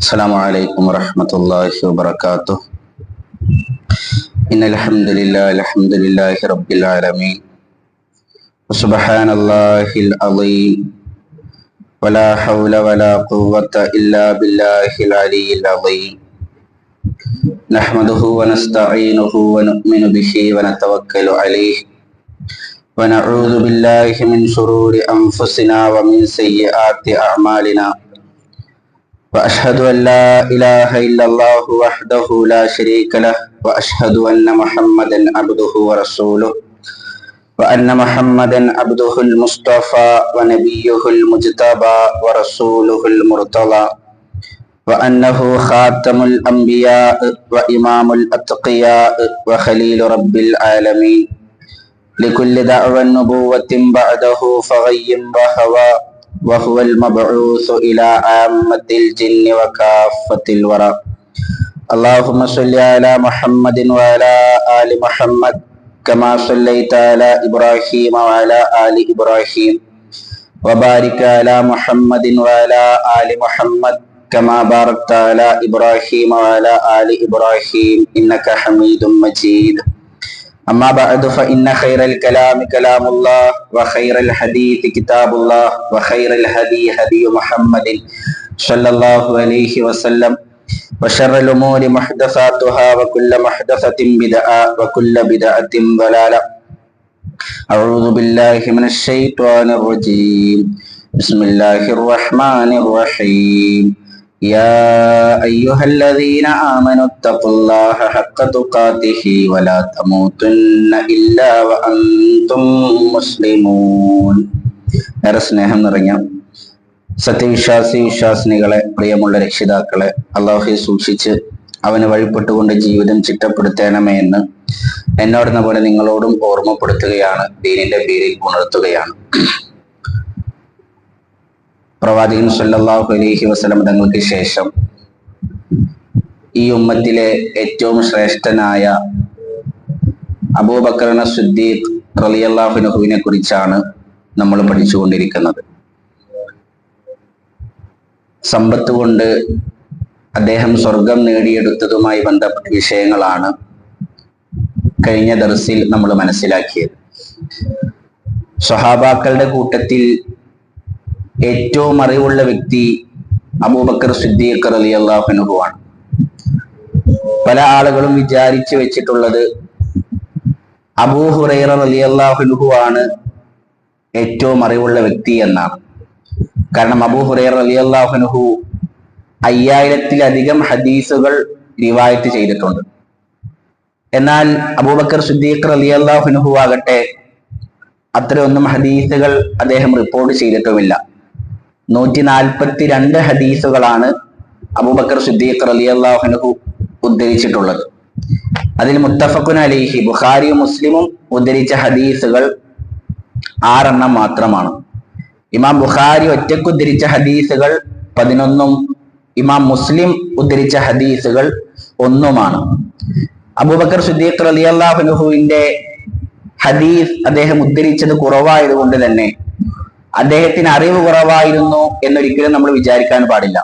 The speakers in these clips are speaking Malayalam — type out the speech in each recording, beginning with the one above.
السلام عليكم ورحمة الله وبركاته. إن الحمد لله رب العالمين، وسبحان الله العظيم، ولا حول ولا قوة إلا بالله العلي العظيم. نحمده ونستعينه ونؤمن به ونتوكل عليه، ونعوذ بالله من شرور أنفسنا ومن سيئات أعمالنا، وأشهد أن لا إله إلا الله وحده لا شريك له، وأشهد أن محمدا عبده ورسوله، وأن محمدا عبده المصطفى ونبيه المجتبى ورسوله المرتضى، وأنه خاتم الأنبياء وإمام الأتقياء وخليل رب العالمين، لكل دعوى نبوة بعده فغي وهوى، وهو المبعوث إلى عامة الجن وكافة الورى. اللهم صل على محمد وعلى آل محمد كما صليت على إبراهيم وعلى آل إبراهيم، وبارك على محمد وعلى آل محمد كما باركت على إبراهيم وعلى آل إبراهيم إنك حميد مجيد. أما بعد فإن خير الكلام كلام الله، وخير الحديث كتاب الله، وخير الهدي هدي محمد صلى الله عليه وسلم، وشر الأمور محدثاتها، وكل محدثة بدعة، وكل بدعة ضلالة. أعوذ بالله من الشيطان الرجيم. بسم الله الرحمن الرحيم. يا أيها الذين آمنوا اتقوا الله حق تقاته ولا تموتن إلا وأنتم مسلمون. ഏറെ സ്നേഹം നിറഞ്ഞ വിശ്വാസിനികളെ, പ്രിയമുള്ള രക്ഷിതാക്കളെ, അള്ളാഹുവെ സൂക്ഷിച്ച് അവന് വഴിപ്പെട്ടുകൊണ്ട് ജീവിതം ചിട്ടപ്പെടുത്തണമേ എന്ന് എന്നോടെന്ന പോലെ നിങ്ങളോടും ഓർമ്മപ്പെടുത്തുകയാണ്, ദീനിന്റെ പേരിൽ ഉണർത്തുകയാണ്. പ്രവാചകൻ സല്ലല്ലാഹു അലൈഹി വസല്ലം തങ്ങൾക്ക് ശേഷം ഈ ഉമ്മത്തിലെ ഏറ്റവും ശ്രേഷ്ഠനായ അബൂബക്കർ സിദ്ദീഖ് റളിയല്ലാഹു അൻഹുവിനെ കുറിച്ചാണ് നമ്മൾ പഠിച്ചുകൊണ്ടിരിക്കുന്നത്. സമ്പത്ത് കൊണ്ട് അദ്ദേഹം സ്വർഗം നേടിയെടുത്തതുമായി ബന്ധപ്പെട്ട വിഷയങ്ങളാണ് കഴിഞ്ഞ ദർസിൽ നമ്മൾ മനസ്സിലാക്കിയത്. സ്വഹാബാക്കളുടെ കൂട്ടത്തിൽ ഏറ്റവും അറിവുള്ള വ്യക്തി അബൂബക്കർ സിദ്ദീഖ് റളിയല്ലാഹു അൻഹു ആണ്. പല ആളുകളും വിചാരിച്ചു വെച്ചിട്ടുള്ളത് അബൂ ഹുറൈറ റളിയല്ലാഹു അൻഹു ആണ് ഏറ്റവും അറിവുള്ള വ്യക്തി എന്നാണ്. കാരണം അബൂ ഹുറൈറ റളിയല്ലാഹു അൻഹു 5000-ലധികം ഹദീസുകൾ റിവായത്ത് ചെയ്തിട്ടുണ്ട്. എന്നാൽ അബൂബക്കർ സിദ്ദീഖ് റളിയല്ലാഹു അൻഹു ആകട്ടെ അത്രയൊന്നും ഹദീസുകൾ അദ്ദേഹം റിപ്പോർട്ട് ചെയ്തിട്ടുമില്ല. 142 ഹദീസുകളാണ് അബൂബക്കർ സിദ്ദീഖ് റളിയല്ലാഹു അൻഹു ഉദ്ധരിച്ചിട്ടുള്ളത്. അതിൽ മുത്തഫഖുൻ അലൈഹി ബുഖാരിയും മുസ്ലിമും ഉദ്ധരിച്ച ഹദീസുകൾ 6 മാത്രമാണ്. ഇമാം ബുഖാരി ഒറ്റയ്ക്ക് ഉദ്ധരിച്ച ഹദീസുകൾ 11, ഇമാം മുസ്ലിം ഉദ്ധരിച്ച ഹദീസുകൾ 1. അബൂബക്കർ സിദ്ദീഖ് റളിയല്ലാഹു അൻഹുവിന്റെ ഹദീസ് അദ്ദേഹം ഉദ്ധരിച്ചത് കുറവായതുകൊണ്ട് തന്നെ അദ്ദേഹത്തിന് അറിവ് കുറവായിരുന്നു എന്നൊരിക്കലും നമ്മൾ വിചാരിക്കാൻ പാടില്ല.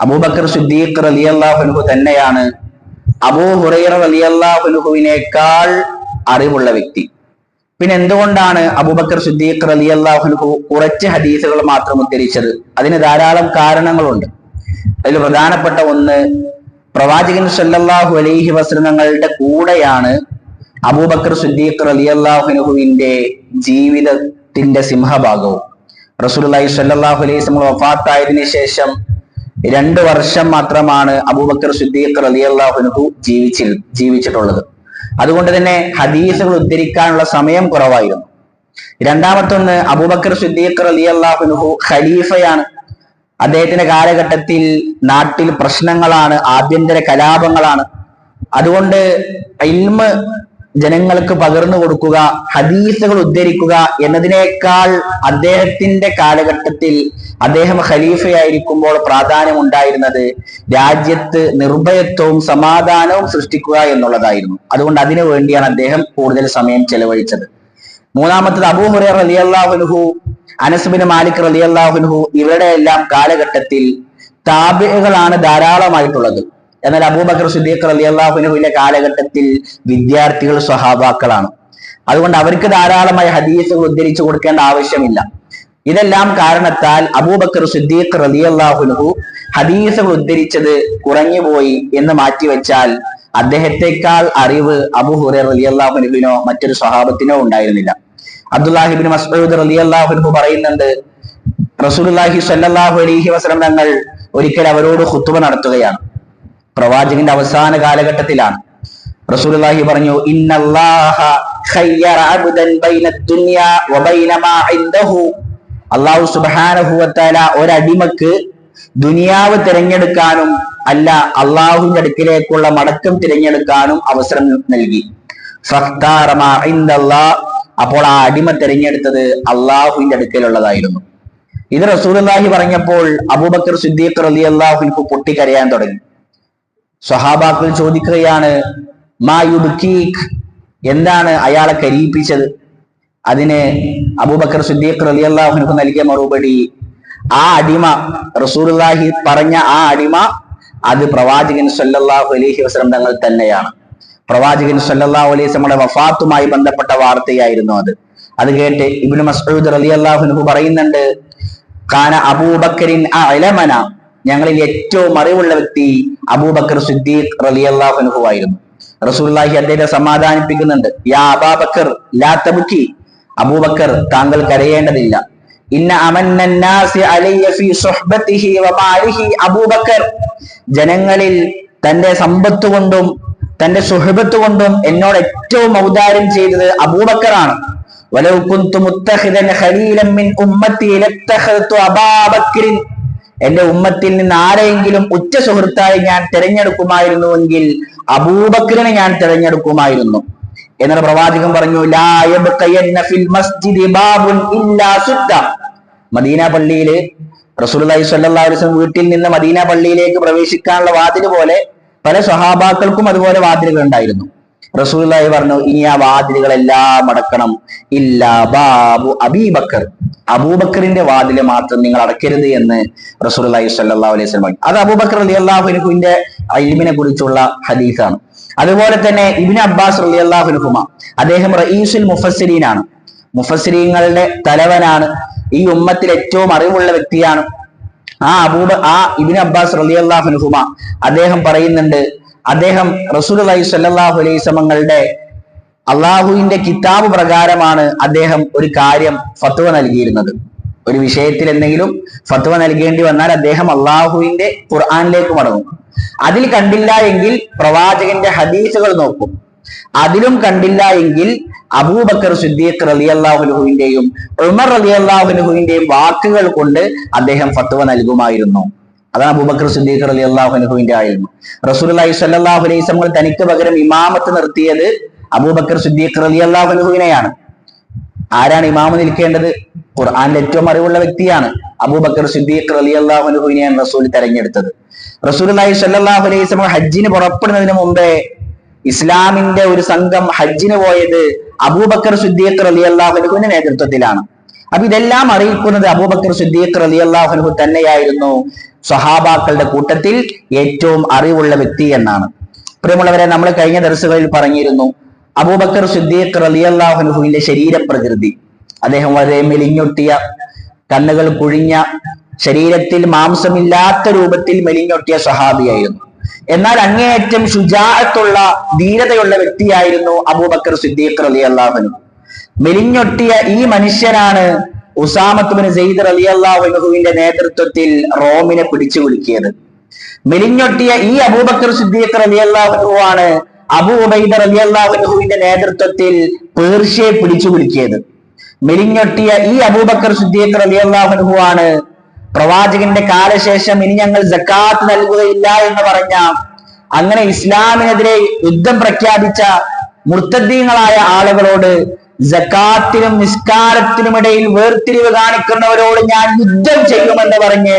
അബൂബക്കർ സിദ്ദീഖ് റളിയല്ലാഹു അൻഹു തന്നെയാണ് അബൂ ഹുറൈറ റളിയല്ലാഹു അൻഹുവിനേക്കാൾ അറിവുള്ള വ്യക്തി. പിന്നെ എന്തുകൊണ്ടാണ് അബൂബക്കർ സിദ്ദീഖ് റളിയല്ലാഹു അൻഹു കുറച്ച് ഹദീസുകൾ മാത്രം ഉദ്ധരിച്ചത്? അതിന് ധാരാളം കാരണങ്ങളുണ്ട്. അതിൽ പ്രധാനപ്പെട്ട ഒന്ന്, പ്രവാചകൻ സല്ലല്ലാഹു അലൈഹി വസല്ലം തങ്ങളുടെ കൂടെയാണ് അബൂബക്കർ സിദ്ദീഖ് റളിയല്ലാഹു അൻഹുവിന്റെ ജീവിതത്തിന്റെ സിംഹഭാഗവും. റസൂലുള്ളാഹി സ്വല്ലല്ലാഹു അലൈഹി വസല്ലം വഫാത്തായതിനു ശേഷം 2 വർഷം മാത്രമാണ് അബൂബക്കർ സിദ്ദീഖ് റളിയല്ലാഹു അൻഹു ജീവിച്ചിട്ടുള്ളത്. അതുകൊണ്ട് തന്നെ ഹദീസുകൾ ഉദ്ധരിക്കാനുള്ള സമയം കുറവായിരുന്നു. രണ്ടാമത്തൊന്ന്, അബൂബക്കർ സിദ്ദീഖ് റളിയല്ലാഹു അൻഹു ഖലീഫയാണ്. അദ്ദേഹത്തിന്റെ കാലഘട്ടത്തിൽ നാട്ടിൽ പ്രശ്നങ്ങളാണ്, ആഭ്യന്തര കലാപങ്ങളാണ്. അതുകൊണ്ട് ഇൽമ് ജനങ്ങൾക്ക് പകർന്നു കൊടുക്കുക, ഹദീസുകൾ ഉദ്ധരിക്കുക എന്നതിനേക്കാൾ അദ്ദേഹത്തിന്റെ കാലഘട്ടത്തിൽ അദ്ദേഹം ഖലീഫയായിരിക്കുമ്പോൾ പ്രാധാന്യം ഉണ്ടായിരുന്നത് രാജ്യത്ത് നിർഭയത്വവും സമാധാനവും സൃഷ്ടിക്കുക എന്നുള്ളതായിരുന്നു. അതുകൊണ്ട് അതിനു വേണ്ടിയാണ് അദ്ദേഹം കൂടുതൽ സമയം ചെലവഴിച്ചത്. മൂന്നാമത്തത്, അബൂ ഹുറൈറ റളിയല്ലാഹു അൻഹു, അനസ് ബിൻ മാലിക് റളിയല്ലാഹു അൻഹു ഇവരുടെ എല്ലാം കാലഘട്ടത്തിൽ താബിഈകളാണ് ധാരാളമായിട്ടുള്ളത്. എന്നാൽ അബൂബക്കർ സിദ്ദീഖ് റളിയല്ലാഹു അൻഹുവിന്റെ കാലഘട്ടത്തിൽ വിദ്യാർത്ഥികൾ സ്വഹാബാക്കളാണ്. അതുകൊണ്ട് അവർക്ക് ധാരാളമായി ഹദീസുകൾ ഉദ്ധരിച്ചു കൊടുക്കേണ്ട ആവശ്യമില്ല. ഇതെല്ലാം കാരണത്താൽ അബൂബക്കർ സിദ്ദീഖ് റളിയല്ലാഹു അൻഹു ഹദീസുകൾ ഉദ്ധരിച്ചത് കുറഞ്ഞുപോയി എന്ന് മാറ്റിവെച്ചാൽ അദ്ദേഹത്തെക്കാൾ അറിവ് അബൂ ഹുറൈറ റളിയല്ലാഹു അൻഹുവിനോ മറ്റൊരു സ്വഹാബത്തിനോ ഉണ്ടായിരുന്നില്ല. അബ്ദുല്ലാഹി ഇബ്നു മസ്ഊദ് റളിയല്ലാഹു അൻഹു പറയുന്നുണ്ട്, റസൂലുള്ളാഹി സ്വല്ലല്ലാഹു അലൈഹി വസല്ലം തങ്ങൾ ഒരിക്കൽ അവരോട് ഖുതുബ നടത്തുകയാണ്. പ്രവാചകന്റെ അവസാന കാലഘട്ടത്തിലാണ്. റസൂലുള്ളാഹി പറഞ്ഞു, ഇന്നല്ലാഹ ഖയ്യറ അബ്ദൻ ബൈന ദുനിയാ വബൈന മാ ഇൻദഹു. അല്ലാഹു സുബ്ഹാനഹു വ തആല ഒരടിമക്ക് ദുനിയാവ് തിരഞ്ഞെടുക്കാനും അല്ല അള്ളാഹുവിന്റെ അടുക്കിലേക്കുള്ള മടക്കം തിരഞ്ഞെടുക്കാനും അവസരം നൽകി. ഫഖ്താറ മാ ഇൻദല്ലാഹ്. അപ്പോൾ ആ അടിമ തിരഞ്ഞെടുത്തത് അള്ളാഹുവിന്റെ അടുക്കലുള്ളതായിരുന്നു. ഇത് റസൂലുള്ളാഹി പറഞ്ഞപ്പോൾ അബൂബക്കർ സിദ്ദീഖ് റളിയല്ലാഹു അൻഹു പൊട്ടിക്കരയാൻ തുടങ്ങി. സ്വഹാബാക്കൾ ചോദിക്കുകയാണ്, മാ യുബ്കീക്, എന്താണ് അയാളെ കരയിപ്പിച്ചത്? അതിന് അബൂബക്കർ സിദ്ദീഖ് റളിയല്ലാഹു അൻഹു നൽകിയ മറുപടി, ആ അടിമ, റസൂലുള്ളാഹി പറഞ്ഞ ആ അടിമ, അത് പ്രവാചകൻ സല്ലല്ലാഹു അലൈഹി വസല്ലം തങ്ങൾ തന്നെയാണ്. പ്രവാചകൻ സല്ലല്ലാഹു അലൈഹി വസല്ലമയുടെ വഫാത്തുമായി ബന്ധപ്പെട്ട വാർത്തയായിരുന്നു അത്. അത് കേട്ട് ഇബ്നു മസ്ഊദ് റളിയല്ലാഹു അൻഹു പറയുന്നുണ്ട്, കാന അബൂബക്കറിൻ അഅലമന, ഞങ്ങളിൽ ഏറ്റവും അറിവുള്ള വ്യക്തി അബൂബക്കർ സിദ്ദീഖ് റളിയല്ലാഹു അൻഹു ആയിരുന്നു. റസൂലുള്ളാഹി അദ്ദേഹത്തെ സമാധാനിപ്പിക്കുന്നുണ്ട്, യാ അബൂബക്കർ ലാ തബ്കി, അബൂബക്കർ താങ്കൾ കരയേണ്ടതില്ല. ഇന്ന അമന്നന്നാസി അലയ്യ ഫീ സുഹ്ബതിഹി വമാലിഹി അബൂബക്കർ, ജനങ്ങളിൽ തന്റെ സമ്പത്ത് കൊണ്ടും തന്റെ സുഹബത്ത് കൊണ്ടും എന്നോട് ഏറ്റവും ഔദാര്യം ചെയ്തത് അബൂബക്കറാണ്. വലൗ കുന്തു മുത്തഖിദൻ ഖലീലൻ മിൻ ഉമ്മത്തി ലത്തഖൽതു അബൂബക്കറിൻ, എന്റെ ഉമ്മത്തിൽ നിന്ന് ആരെങ്കിലും ഉച്ച സുഹൃത്തായി ഞാൻ തിരഞ്ഞെടുക്കുമായിരുന്നുവെങ്കിൽ അബൂബക്കറിനെ ഞാൻ തിരഞ്ഞെടുക്കുമായിരുന്നു. എന്നാൽ പ്രവാചകൻ പറഞ്ഞു, ലാ യബ്ഖയന്ന ഫിൽ മസ്ജിദി ബാബുൻ ഇല്ലാ സുദ്ദ. മദീന പള്ളിയില് റസൂലുള്ളാഹി സ്വല്ലല്ലാഹു അലൈഹി വസല്ലം വീട്ടിൽ നിന്ന് മദീന പള്ളിയിലേക്ക് പ്രവേശിക്കാനുള്ള വാതിൽ പോലെ പല സ്വഹാബാക്കൾക്കും അതുപോലെ വാതിലുകൾ ഉണ്ടായിരുന്നു. റസൂലുള്ളാഹി പറഞ്ഞു, ഇനി ആ വാതിലുകളെല്ലാം അടക്കണം, ഇല്ലാ ബാബു അബീബക്കർ, അബൂബക്കറിന്റെ വാതില് മാത്രം നിങ്ങൾ അടക്കരുത് എന്ന് റസൂലുള്ളാഹി സ്വല്ലല്ലാഹു അലൈഹി വസല്ലം പറഞ്ഞു. അത് അബൂബക്കർ റളിയല്ലാഹു അൻഹുവിന്റെ ഇൽമിനെ കുറിച്ചുള്ള ഹദീസാണ്. അതുപോലെ തന്നെ ഇബ്നു അബ്ബാസ് റളിയല്ലാഹു അൻഹുമ, അദ്ദേഹം റഈസുൽ മുഫസ്സിരീനാണ്, മുഫസ്സിരീങ്ങളുടെ തലവനാണ്, ഈ ഉമ്മത്തിൽ ഏറ്റവും അറിവുള്ള വ്യക്തിയാണ്. ആ ഇബ്നു അബ്ബാസ് റളിയല്ലാഹു അൻഹുമ അദ്ദേഹം പറയുന്നുണ്ട്, അദ്ദേഹം റസൂലുള്ളാഹി സ്വല്ലല്ലാഹു അലൈഹി വസല്ലമയുടെ അള്ളാഹുവിന്റെ കിതാബ് പ്രകാരമാണ് അദ്ദേഹം ഒരു കാര്യം ഫത്വ നൽകിയിരുന്നത്. ഒരു വിഷയത്തിൽ എന്തെങ്കിലും ഫത്വ നൽകേണ്ടി വന്നാൽ അദ്ദേഹം അള്ളാഹുവിന്റെ ഖുർആനിലേക്ക് മടങ്ങും. അതിൽ കണ്ടില്ല എങ്കിൽ പ്രവാചകന്റെ ഹദീസുകൾ നോക്കും. അതിലും കണ്ടില്ല എങ്കിൽ അബൂബക്കർ സിദ്ദീഖ് റളിയല്ലാഹു അൻഹുവിന്റെയും ഉമർ റളിയല്ലാഹു അൻഹുവിന്റെയും വാക്കുകൾ കൊണ്ട് അദ്ദേഹം ഫത്വ നൽകുമായിരുന്നു. അതാണ് അബൂബക്കർ സിദ്ദീഖ് റളിയല്ലാഹു അൻഹുവിന്റെ ആയിരുന്നു. റസൂലുള്ളാഹി സ്വല്ലല്ലാഹു അലൈഹി വസല്ലം തനിക്ക് പകരം ഇമാമത്ത് നിർത്തിയത് അബൂബക്കർ സിദ്ദീഖ് റളിയല്ലാഹു അൻഹുവിനെയാണ്. ആരാണ് ഇമാമ് നിൽക്കേണ്ടത്? ഖുർആനിൽ ഏറ്റവും അറിവുള്ള വ്യക്തിയാണ്. അബൂബക്കർ സിദ്ദീഖ് റളിയല്ലാഹു അൻഹുവിനെയാണ് റസൂൽ തെരഞ്ഞെടുത്തത്. റസൂലുള്ളാഹി സ്വല്ലല്ലാഹു അലൈഹി വസല്ലം ഹജ്ജിന് പുറപ്പെടുന്നതിന് മുമ്പേ ഇസ്ലാമിന്റെ ഒരു സംഘം ഹജ്ജിന് പോയത് അബൂബക്കർ സിദ്ദീഖ് റളിയല്ലാഹു അൻഹുവിന്റെ നേതൃത്വത്തിലാണ്. അപ്പൊ ഇതെല്ലാം അറിയിക്കുന്നത് അബൂബക്കർ സിദ്ദീഖ് റളിയല്ലാഹു അൻഹു തന്നെയായിരുന്നു സ്വഹാബാക്കളുടെ കൂട്ടത്തിൽ ഏറ്റവും അറിവുള്ള വ്യക്തി എന്നാണ്. പ്രിയമുള്ളവരെ, നമ്മൾ കഴിഞ്ഞ ദർസുകളിൽ പറഞ്ഞിരുന്നു, അബൂബക്കർ സിദ്ദീഖ് റളിയല്ലാഹു അൻഹുവിന്റെ ശരീരപ്രകൃതി, അദ്ദേഹം വളരെ മെലിഞ്ഞൊട്ടിയ, കണ്ണുകൾ കുഴിഞ്ഞ, ശരീരത്തിൽ മാംസമില്ലാത്ത രൂപത്തിൽ മെലിഞ്ഞൊട്ടിയ സ്വഹാബിയായിരുന്നു. എന്നാൽ അങ്ങേയറ്റം ശുജാഅത്തുള്ള, ധീരതയുള്ള വ്യക്തിയായിരുന്നു അബൂബക്കർ സിദ്ദീഖ് റളിയല്ലാഹു അൻഹു. മെലിഞ്ഞൊട്ടിയ ഈ മനുഷ്യനാണ് ഉസാമത്ത് ബിൻ സെയ്ദ് റളിയല്ലാഹു അൻഹുവിന്റെ നേതൃത്വത്തിൽ റോമിനെ പിടിച്ചു കുലുക്കിയത്. മെലിഞ്ഞൊട്ടിയ ഈ അബൂബക്കർ സിദ്ദീഖ് റളിയല്ലാഹു അൻഹു ആണ് അബൂ ഉബൈദ റളിയല്ലാഹു അൻഹുവിന്റെ നേതൃത്വത്തിൽ പേർഷ്യയെ പിടിച്ചു കുലുക്കിയത്. മെലിഞ്ഞൊട്ടിയ ഈ അബൂബക്കർ സിദ്ദീഖ് റളിയല്ലാഹു അൻഹു ആണ് പ്രവാചകന്റെ കാലശേഷം ഇനി ഞങ്ങൾ സക്കാത്ത് നൽകുകയില്ല എന്ന് പറഞ്ഞ, അങ്ങനെ ഇസ്ലാമിനെതിരെ യുദ്ധം പ്രഖ്യാപിച്ച മുർത്തദ്ദീങ്ങളായ ആളുകളോട്, സക്കാത്തിനും നിസ്കാരത്തിനുമിടയിൽ വേർതിരിവ് കാണിക്കുന്നവരോട് ഞാൻ യുദ്ധം ചെയ്യുമെന്ന് പറഞ്ഞ്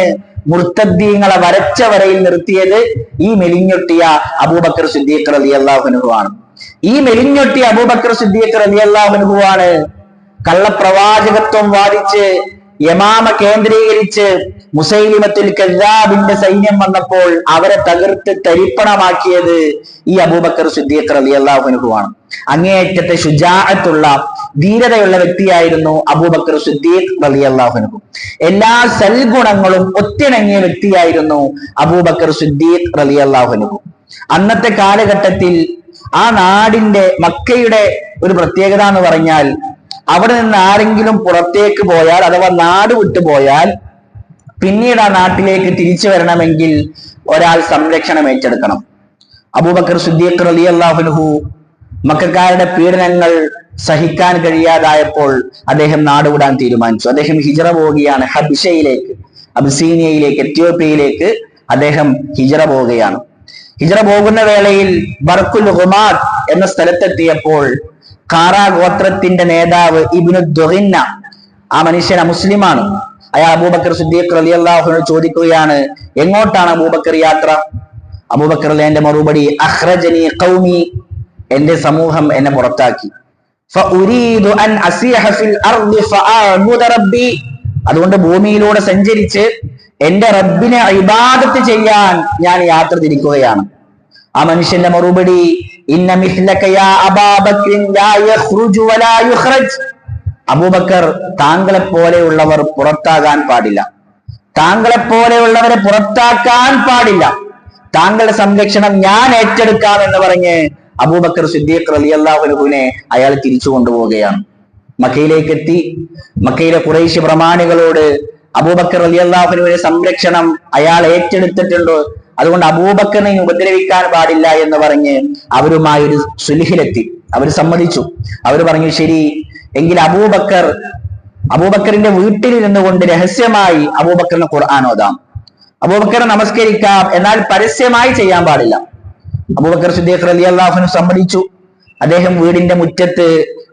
മുർത്തദ്ദീങ്ങളെ വരച്ച വരയിൽ നിർത്തിയത് ഈ മെലിഞ്ഞൊട്ടിയ അബൂബക്കർ സിദ്ദീഖ് റളിയല്ലാഹു അൻഹു ആണ്. ഈ മെലിഞ്ഞൊട്ടിയ അബൂബക്കർ സിദ്ദീഖ് റളിയല്ലാഹു അൻഹു ആണ് കള്ളപ്രവാചകത്വം വാദിച്ച് യമാമ കേന്ദ്രീകരിച്ച് മുസൈലിമത്തുൽ കദ്ദാബിന്റെ സൈന്യം വന്നപ്പോൾ അവരെ തകർത്ത് തരിപ്പണമാക്കിയത് ഈ അബൂബക്കർ സിദ്ദീഖ് റളിയല്ലാഹു അൻഹുവാണ്. അങ്ങേയറ്റത്തെ ശുജാഅത്തുള്ള ധീരതയുള്ള വ്യക്തിയായിരുന്നു അബൂബക്കർ സിദ്ദീഖ് റളിയല്ലാഹു അൻഹു. എല്ലാ സൽഗുണങ്ങളും ഒത്തിണങ്ങിയ വ്യക്തിയായിരുന്നു അബൂബക്കർ സിദ്ദീഖ് റളിയല്ലാഹു അൻഹു. അന്നത്തെ കാലഘട്ടത്തിൽ ആ നാടിന്റെ മക്കയുടെ ഒരു പ്രത്യേകത എന്ന് പറഞ്ഞാൽ, അവിടെ നിന്ന് ആരെങ്കിലും പുറത്തേക്ക് പോയാൽ അഥവാ നാട് വിട്ടുപോയാൽ പിന്നീട് ആ നാട്ടിലേക്ക് തിരിച്ചു വരണമെങ്കിൽ ഒരാൾ സംരക്ഷണം ഏറ്റെടുക്കണം. അബൂബക്കർ സിദ്ദീഖ് റളിയല്ലാഹു അൻഹു മക്കക്കാരുടെ പീഡനങ്ങൾ സഹിക്കാൻ കഴിയാതായപ്പോൾ അദ്ദേഹം നാടുവിടാൻ തീരുമാനിച്ചു. അദ്ദേഹം ഹിജ്റ പോവുകയാണ്. ഹബിഷയിലേക്ക്, അബിസീനിയയിലേക്ക്, എത്യോപ്യയിലേക്ക് അദ്ദേഹം ഹിജ്റ പോവുകയാണ്. ഹിജ്റ പോകുന്ന വേളയിൽ ബർക്കുൽ ഗുമാദ് എന്ന സ്ഥലത്തെത്തിയപ്പോൾ ഖാറ ഗോത്രത്തിന്റെ നേതാവ് ഇബ്നു ദുഗിന്ന, ആ മനുഷ്യൻ മുസ്ലിമാണ്. അയാൾ അബൂബക്കർ സിദ്ദീഖ് റളിയല്ലാഹു അൻഹു ചോദിക്കുകയാണ്, എങ്ങോട്ടാണ് അബൂബക്കർ യാത്ര? അബൂബക്കർ എന്റെ മറുപടി, അഖ്റജനി ഖൗമി, എന്റെ സമൂഹം എന്നെ പുറത്താക്കി. ഫഉരീദു അൻ അസിഹ ഫിൽ അർദി ഫഅഅ്ബുദ റബ്ബി, അതുകൊണ്ട് ഭൂമിയിലൂടെ സഞ്ചരിച്ച് എന്റെ റബ്ബിനെ ഇബാദത്ത് ചെയ്യാൻ ഞാൻ യാത്ര തിരിക്കുകയാണ്. ആ മനുഷ്യന്റെ മറുപടി, ഇന്ന മിസ്ലക യാ അബൂബക്കർ ലാ യഖ്റുജു വലാ യുഖ്റജ്, അബൂബക്കർ താങ്കളെ പോലെയുള്ളവർ പുറത്താകാൻ പാടില്ല, താങ്കളെ പോലെയുള്ളവരെ പുറത്താക്കാൻ പാടില്ല, താങ്കളുടെ സംരക്ഷണം ഞാൻ ഏറ്റെടുക്കാം എന്ന് പറഞ്ഞ് അബൂബക്കർ സിദ്ദീഖ് റളിയല്ലാഹു അൻഹുവിനെ അയാൾ തിരിച്ചു കൊണ്ടുപോവുകയാണ്. മക്കയിലേക്ക് എത്തി. മക്കയിലെ ഖുറൈശി പ്രമാണികളോട് അബൂബക്കർ റളിയല്ലാഹു അൻഹുവിന്റെ സംരക്ഷണം അയാൾ ഏറ്റെടുത്തിട്ടുണ്ട്, അതുകൊണ്ട് അബൂബക്കറിനെ ഉപദ്രവിക്കാൻ പാടില്ല എന്ന് പറഞ്ഞ് അവരുമായി ഒരു സുൽഹിലെത്തി. അവർ സമ്മതിച്ചു. അവർ പറഞ്ഞു, ശരി എങ്കിൽ അബൂബക്കറിന്റെ വീട്ടിലിരുന്നു കൊണ്ട് രഹസ്യമായി അബൂബക്കറിന് ഖുർആൻ ഓതാം, അബൂബക്കർ നമസ്കരിക്കാം, എന്നാൽ പരസ്യമായി ചെയ്യാൻ പാടില്ല. അബൂബക്കർ സിദ്ദീഖ് റളിയല്ലാഹു അൻഹു സമ്മതിച്ചു. അദ്ദേഹം വീടിന്റെ മുറ്റത്ത്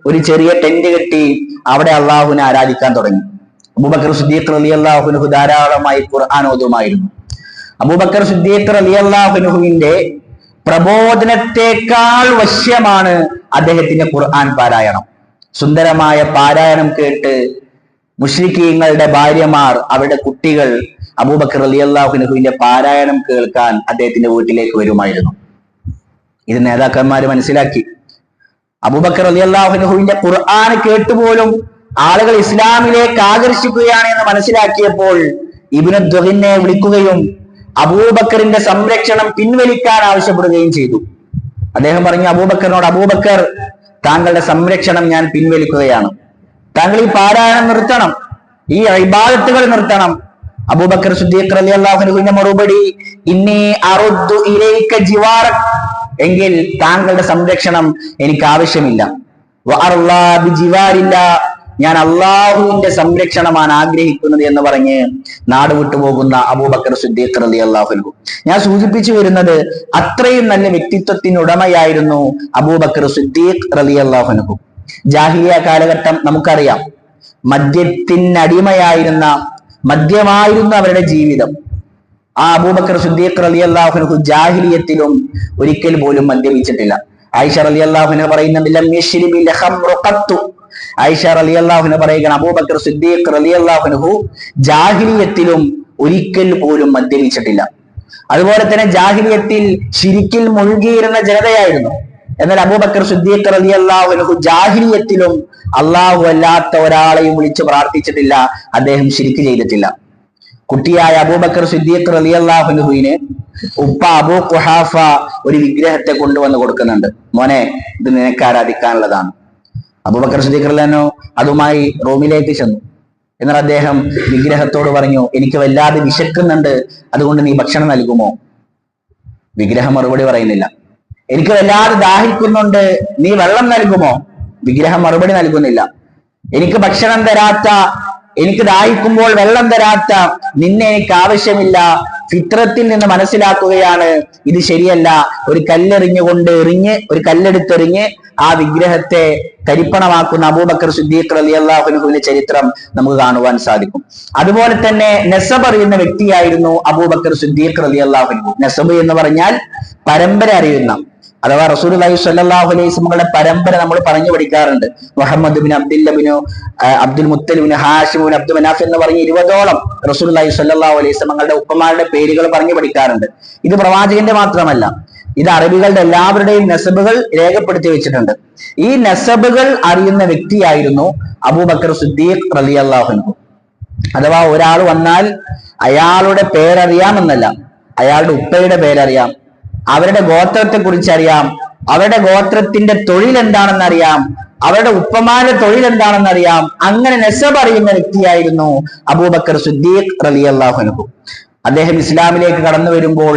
ഒരു ചെറിയ ടെന്റ് കെട്ടി അവിടെ അള്ളാഹുവിനെ ആരാധിക്കാൻ തുടങ്ങി. അബൂബക്കർ സിദ്ദീഖ് റളിയല്ലാഹു അൻഹു ധാരാളമായി ഖുർആൻ ഓതുമായിരുന്നു. അബൂബക്കർ സിദ്ദീഖ് റളിയല്ലാഹു അൻഹുവിന്റെ പ്രബോധനത്തെക്കാൾ വശ്യമാണ് അദ്ദേഹത്തിന്റെ ഖുർആൻ പാരായണം. സുന്ദരമായ പാരായണം കേട്ട് മുശ്രിക്കീങ്ങളുടെ ഭാര്യമാർ, അവരുടെ കുട്ടികൾ അബൂബക്കർ റളിയല്ലാഹു അൻഹുവിന്റെ പാരായണം കേൾക്കാൻ അദ്ദേഹത്തിന്റെ വീട്ടിലേക്ക് വരുമായിരുന്നു. ഇത് നേതാക്കന്മാര് മനസ്സിലാക്കി. അബൂബക്കർ റളിയല്ലാഹു അൻഹുവിന്റെ ഖുർആൻ കേട്ടുപോലും ആളുകൾ ഇസ്ലാമിലേക്ക് ആകർഷിക്കുകയാണ് എന്ന് മനസ്സിലാക്കിയപ്പോൾ ഇബ്നു ദുഗിന്നെ വിളിക്കുകയും അബൂബക്കറിന്റെ സംരക്ഷണം പിൻവലിക്കാൻ ആവശ്യപ്പെടുകയും ചെയ്തു. അദ്ദേഹം പറഞ്ഞു അബൂബക്കറിനോട്, അബൂബക്കർ താങ്കളുടെ സംരക്ഷണം ഞാൻ പിൻവലിക്കുകയാണ്, താങ്കൾ ഈ പാരായണം നിർത്തണം, ഈ ഇബാദത്തുകൾ നിർത്തണം. അബൂബക്കർ സിദ്ദീഖ് റളിയല്ലാഹു അൻഹുവിന്റെ മറുപടി, ഇന്നി അറുദ്ദു ഇലൈക ജിവാറക്, എങ്കിൽ താങ്കളുടെ സംരക്ഷണം എനിക്ക് ആവശ്യമില്ല. വഅർളാ ബിജിവാരില്ലാ, ഞാൻ അള്ളാഹുവിന്റെ സംരക്ഷണമാണ് ആഗ്രഹിക്കുന്നത് എന്ന് പറഞ്ഞ് നാട് വിട്ടുപോകുന്ന അബൂബക്കർ സിദ്ദീഖ് റളിയല്ലാഹു അൻഹു. ഞാൻ സൂചിപ്പിച്ചു വരുന്നത്, അത്രയും നല്ല വ്യക്തിത്വത്തിനുടമയായിരുന്നു അബൂബക്കർ സിദ്ദീഖ് റളിയല്ലാഹു അൻഹു. ജാഹിലിയ കാലഘട്ടം നമുക്കറിയാം. മദ്യമായിരുന്നു അവരുടെ ജീവിതം. ആ അബൂബക്കർ സിദ്ദീഖ് റളിയല്ലാഹു അൻഹു ജാഹിലിയത്തിലും ഒരിക്കൽ പോലും മദ്യപിച്ചിട്ടില്ല. ആയിഷ റളിയല്ലാഹു അൻഹ പറയുന്നുണ്ട്, ലം യശ്രിബിൽ ഖംറു ഖത്തു, ആയിഷ റളിയല്ലാഹു അൻഹ പറയുകയാണ്, അബൂബക്കർ സിദ്ദീഖ് റളിയല്ലാഹു അൻഹു ജാഹിലിയത്തിലും ഒരിക്കൽ പോലും മദ്യപിച്ചിട്ടില്ല. അതുപോലെ തന്നെ ജാഹിലിയത്തിൽ ശിരിക്കിൽ മുഴുകിയിരുന്ന ജനതയായിരുന്നു. എന്നാൽ അബൂബക്കർ സിദ്ദീഖ് റളിയല്ലാഹു അൻഹു ജാഹിലിയത്തിലും അള്ളാഹു അല്ലാത്ത ഒരാളെയും വിളിച്ച് പ്രാർത്ഥിച്ചിട്ടില്ല, അദ്ദേഹം ശിരിക്ക് ചെയ്തിട്ടില്ല. കുട്ടിയായ അബൂബക്കർ സിദ്ദീഖ് റളിയല്ലാഹു അൻഹുവിന് ഉപ്പ അബൂ ഖുഹാഫ ഒരു വിഗ്രഹത്തെ കൊണ്ടുവന്ന് കൊടുക്കുന്നുണ്ട്. മോനെ, ഇത് നിനക്ക് ആരാധിക്കാനുള്ളതാണ്. അബൂബക്കർ സിദ്ദീഖ് റളിയല്ലാഹു അൻഹു അതുമായി റൂമിലേക്ക് ചെന്നു. എന്നാൽ അദ്ദേഹം വിഗ്രഹത്തോട് പറഞ്ഞു, എനിക്ക് വല്ലാതെ വിശക്കുന്നുണ്ട്, അതുകൊണ്ട് നീ ഭക്ഷണം നൽകുമോ? വിഗ്രഹം മറുപടി പറയുന്നില്ല. എനിക്ക് വല്ലാതെ ദാഹിക്കുന്നുണ്ട്, നീ വെള്ളം നൽകുമോ? വിഗ്രഹം മറുപടി നൽകുന്നില്ല. എനിക്ക് ഭക്ഷണം തരാത്ത, എനിക്ക് ദാഹിക്കുമ്പോൾ വെള്ളം തരാത്ത നിന്നെ എനിക്ക് ആവശ്യമില്ല. ഫിത്രത്തിൽ നിന്ന് മനസ്സിലാക്കുകയാണ് ഇത് ശരിയല്ല. ഒരു കല്ലെടുത്തെറിഞ്ഞ് ആ വിഗ്രഹത്തെ തരിപ്പണമാക്കുന്ന അബൂബക്കർ സിദ്ദീഖ് റളിയല്ലാഹു അൻഹുവിന്റെ ചരിത്രം നമുക്ക് കാണുവാൻ സാധിക്കും. അതുപോലെ തന്നെ നസബ് അറിയുന്ന വ്യക്തിയായിരുന്നു അബൂബക്കർ സിദ്ദീഖ് റളിയല്ലാഹു അൻഹു. നസബ് എന്ന് പറഞ്ഞാൽ പരമ്പര അറിയുന്ന, അഥവാ റസൂലുള്ളാഹി സ്വല്ലല്ലാഹു അലൈഹി വസല്ലമയുടെ പരമ്പര നമ്മൾ പറഞ്ഞു പഠിക്കാറുണ്ട്. Muhammad bin Abdul Muttalib bin Hashim bin Abdul Manaf എന്ന് പറഞ്ഞ് 20ഓളം റസൂലുള്ളാഹി സ്വല്ലല്ലാഹു അലൈഹി വസല്ലമയുടെ ഉപ്പമാരുടെ പേരുകൾ പറഞ്ഞു പഠിക്കാറുണ്ട്. ഇത് പ്രവാചകന്റെ മാത്രമല്ല, ഇത് അറബികളുടെ എല്ലാവരുടെയും നസബുകൾ രേഖപ്പെടുത്തി വെച്ചിട്ടുണ്ട്. ഈ നസബുകൾ അറിയുന്ന വ്യക്തിയായിരുന്നു അബൂബക്കർ സിദ്ദീഖ് റളിയല്ലാഹു അൻഹു. അഥവാ ഒരാൾ വന്നാൽ അയാളുടെ പേരറിയാമെന്നല്ല, അയാളുടെ ഉപ്പയുടെ പേരറിയാം, അവരുടെ ഗോത്രത്തെ കുറിച്ച് അറിയാം, അവരുടെ ഗോത്രത്തിന്റെ തൊഴിൽ എന്താണെന്ന് അറിയാം, അവരുടെ ഉപ്പമാരുടെ തൊഴിൽ എന്താണെന്ന് അറിയാം. അങ്ങനെ നസബ് അറിയുന്ന വ്യക്തിയായിരുന്നു അബൂബക്കർ സിദ്ദീഖ് റളിയല്ലാഹു അൻഹു. അദ്ദേഹം ഇസ്ലാമിലേക്ക് കടന്നു വരുമ്പോൾ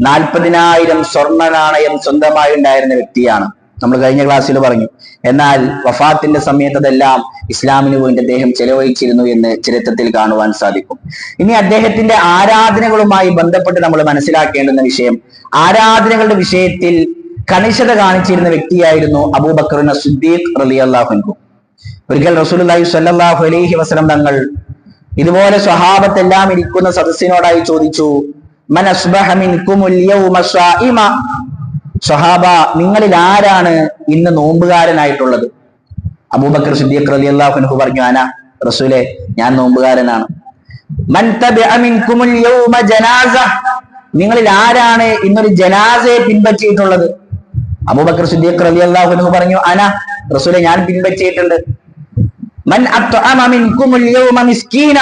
40,000 സ്വർണ്ണ നാണയം സ്വന്തമായി ഉണ്ടായിരുന്ന വ്യക്തിയാണ്. നമ്മൾ കഴിഞ്ഞ ക്ലാസ്സിൽ പറഞ്ഞു. എന്നാൽ വഫാത്തിന്റെ സമയത്ത് അതെല്ലാം ഇസ്ലാമിന് വേണ്ടി അദ്ദേഹം ചെലവഴിച്ചിരുന്നു എന്ന് ചരിത്രത്തിൽ കാണുവാൻ സാധിക്കും. ഇനി അദ്ദേഹത്തിന്റെ ആരാധനകളുമായി ബന്ധപ്പെട്ട് നമ്മൾ മനസ്സിലാക്കേണ്ടുന്ന വിഷയം, ആരാധനകളുടെ വിഷയത്തിൽ കണിശത കാണിച്ചിരുന്ന വ്യക്തിയായിരുന്നു അബൂബക്കർ സിദ്ദീഖ് റളിയല്ലാഹു അൻഹു. ഒരിക്കൽ റസൂലുള്ളാഹി സ്വല്ലല്ലാഹു അലൈഹി വസല്ലം തങ്ങൾ ഇതുപോലെ സ്വഹാബത്തെല്ലാം ഇരിക്കുന്ന സദസ്സിനോടായി ചോദിച്ചു, മൻ അസ്ബഹ മിൻകുമുൽ യൗമ സായിമ, സ്വഹാബ നിങ്ങളിൽ ആരാണ് ഇന്ന് നോമ്പുകാരനായിട്ടുള്ളത്? അബൂബക്കർ സിദ്ദീഖ് റളിയല്ലാഹു അൻഹു പറഞ്ഞു, അന റസൂലേ, ഞാൻ നോമ്പുകാരനാണ്. മൻ തബഅ മിൻകുമുൽ യൗമ ജനാസ, നിങ്ങളിൽ ആരാണ് ഇന്നൊരു ജനാസയെ പിൻപറ്റിയിട്ടുള്ളത്? അബൂബക്കർ സിദ്ദീഖ് റളിയല്ലാഹു അൻഹു പറഞ്ഞു, അന റസൂലേ, ഞാൻ പിൻപറ്റിയിട്ടുണ്ട്. മൻ അത്അമ മിൻകുമുൽ യൗമ മിസ്കീന,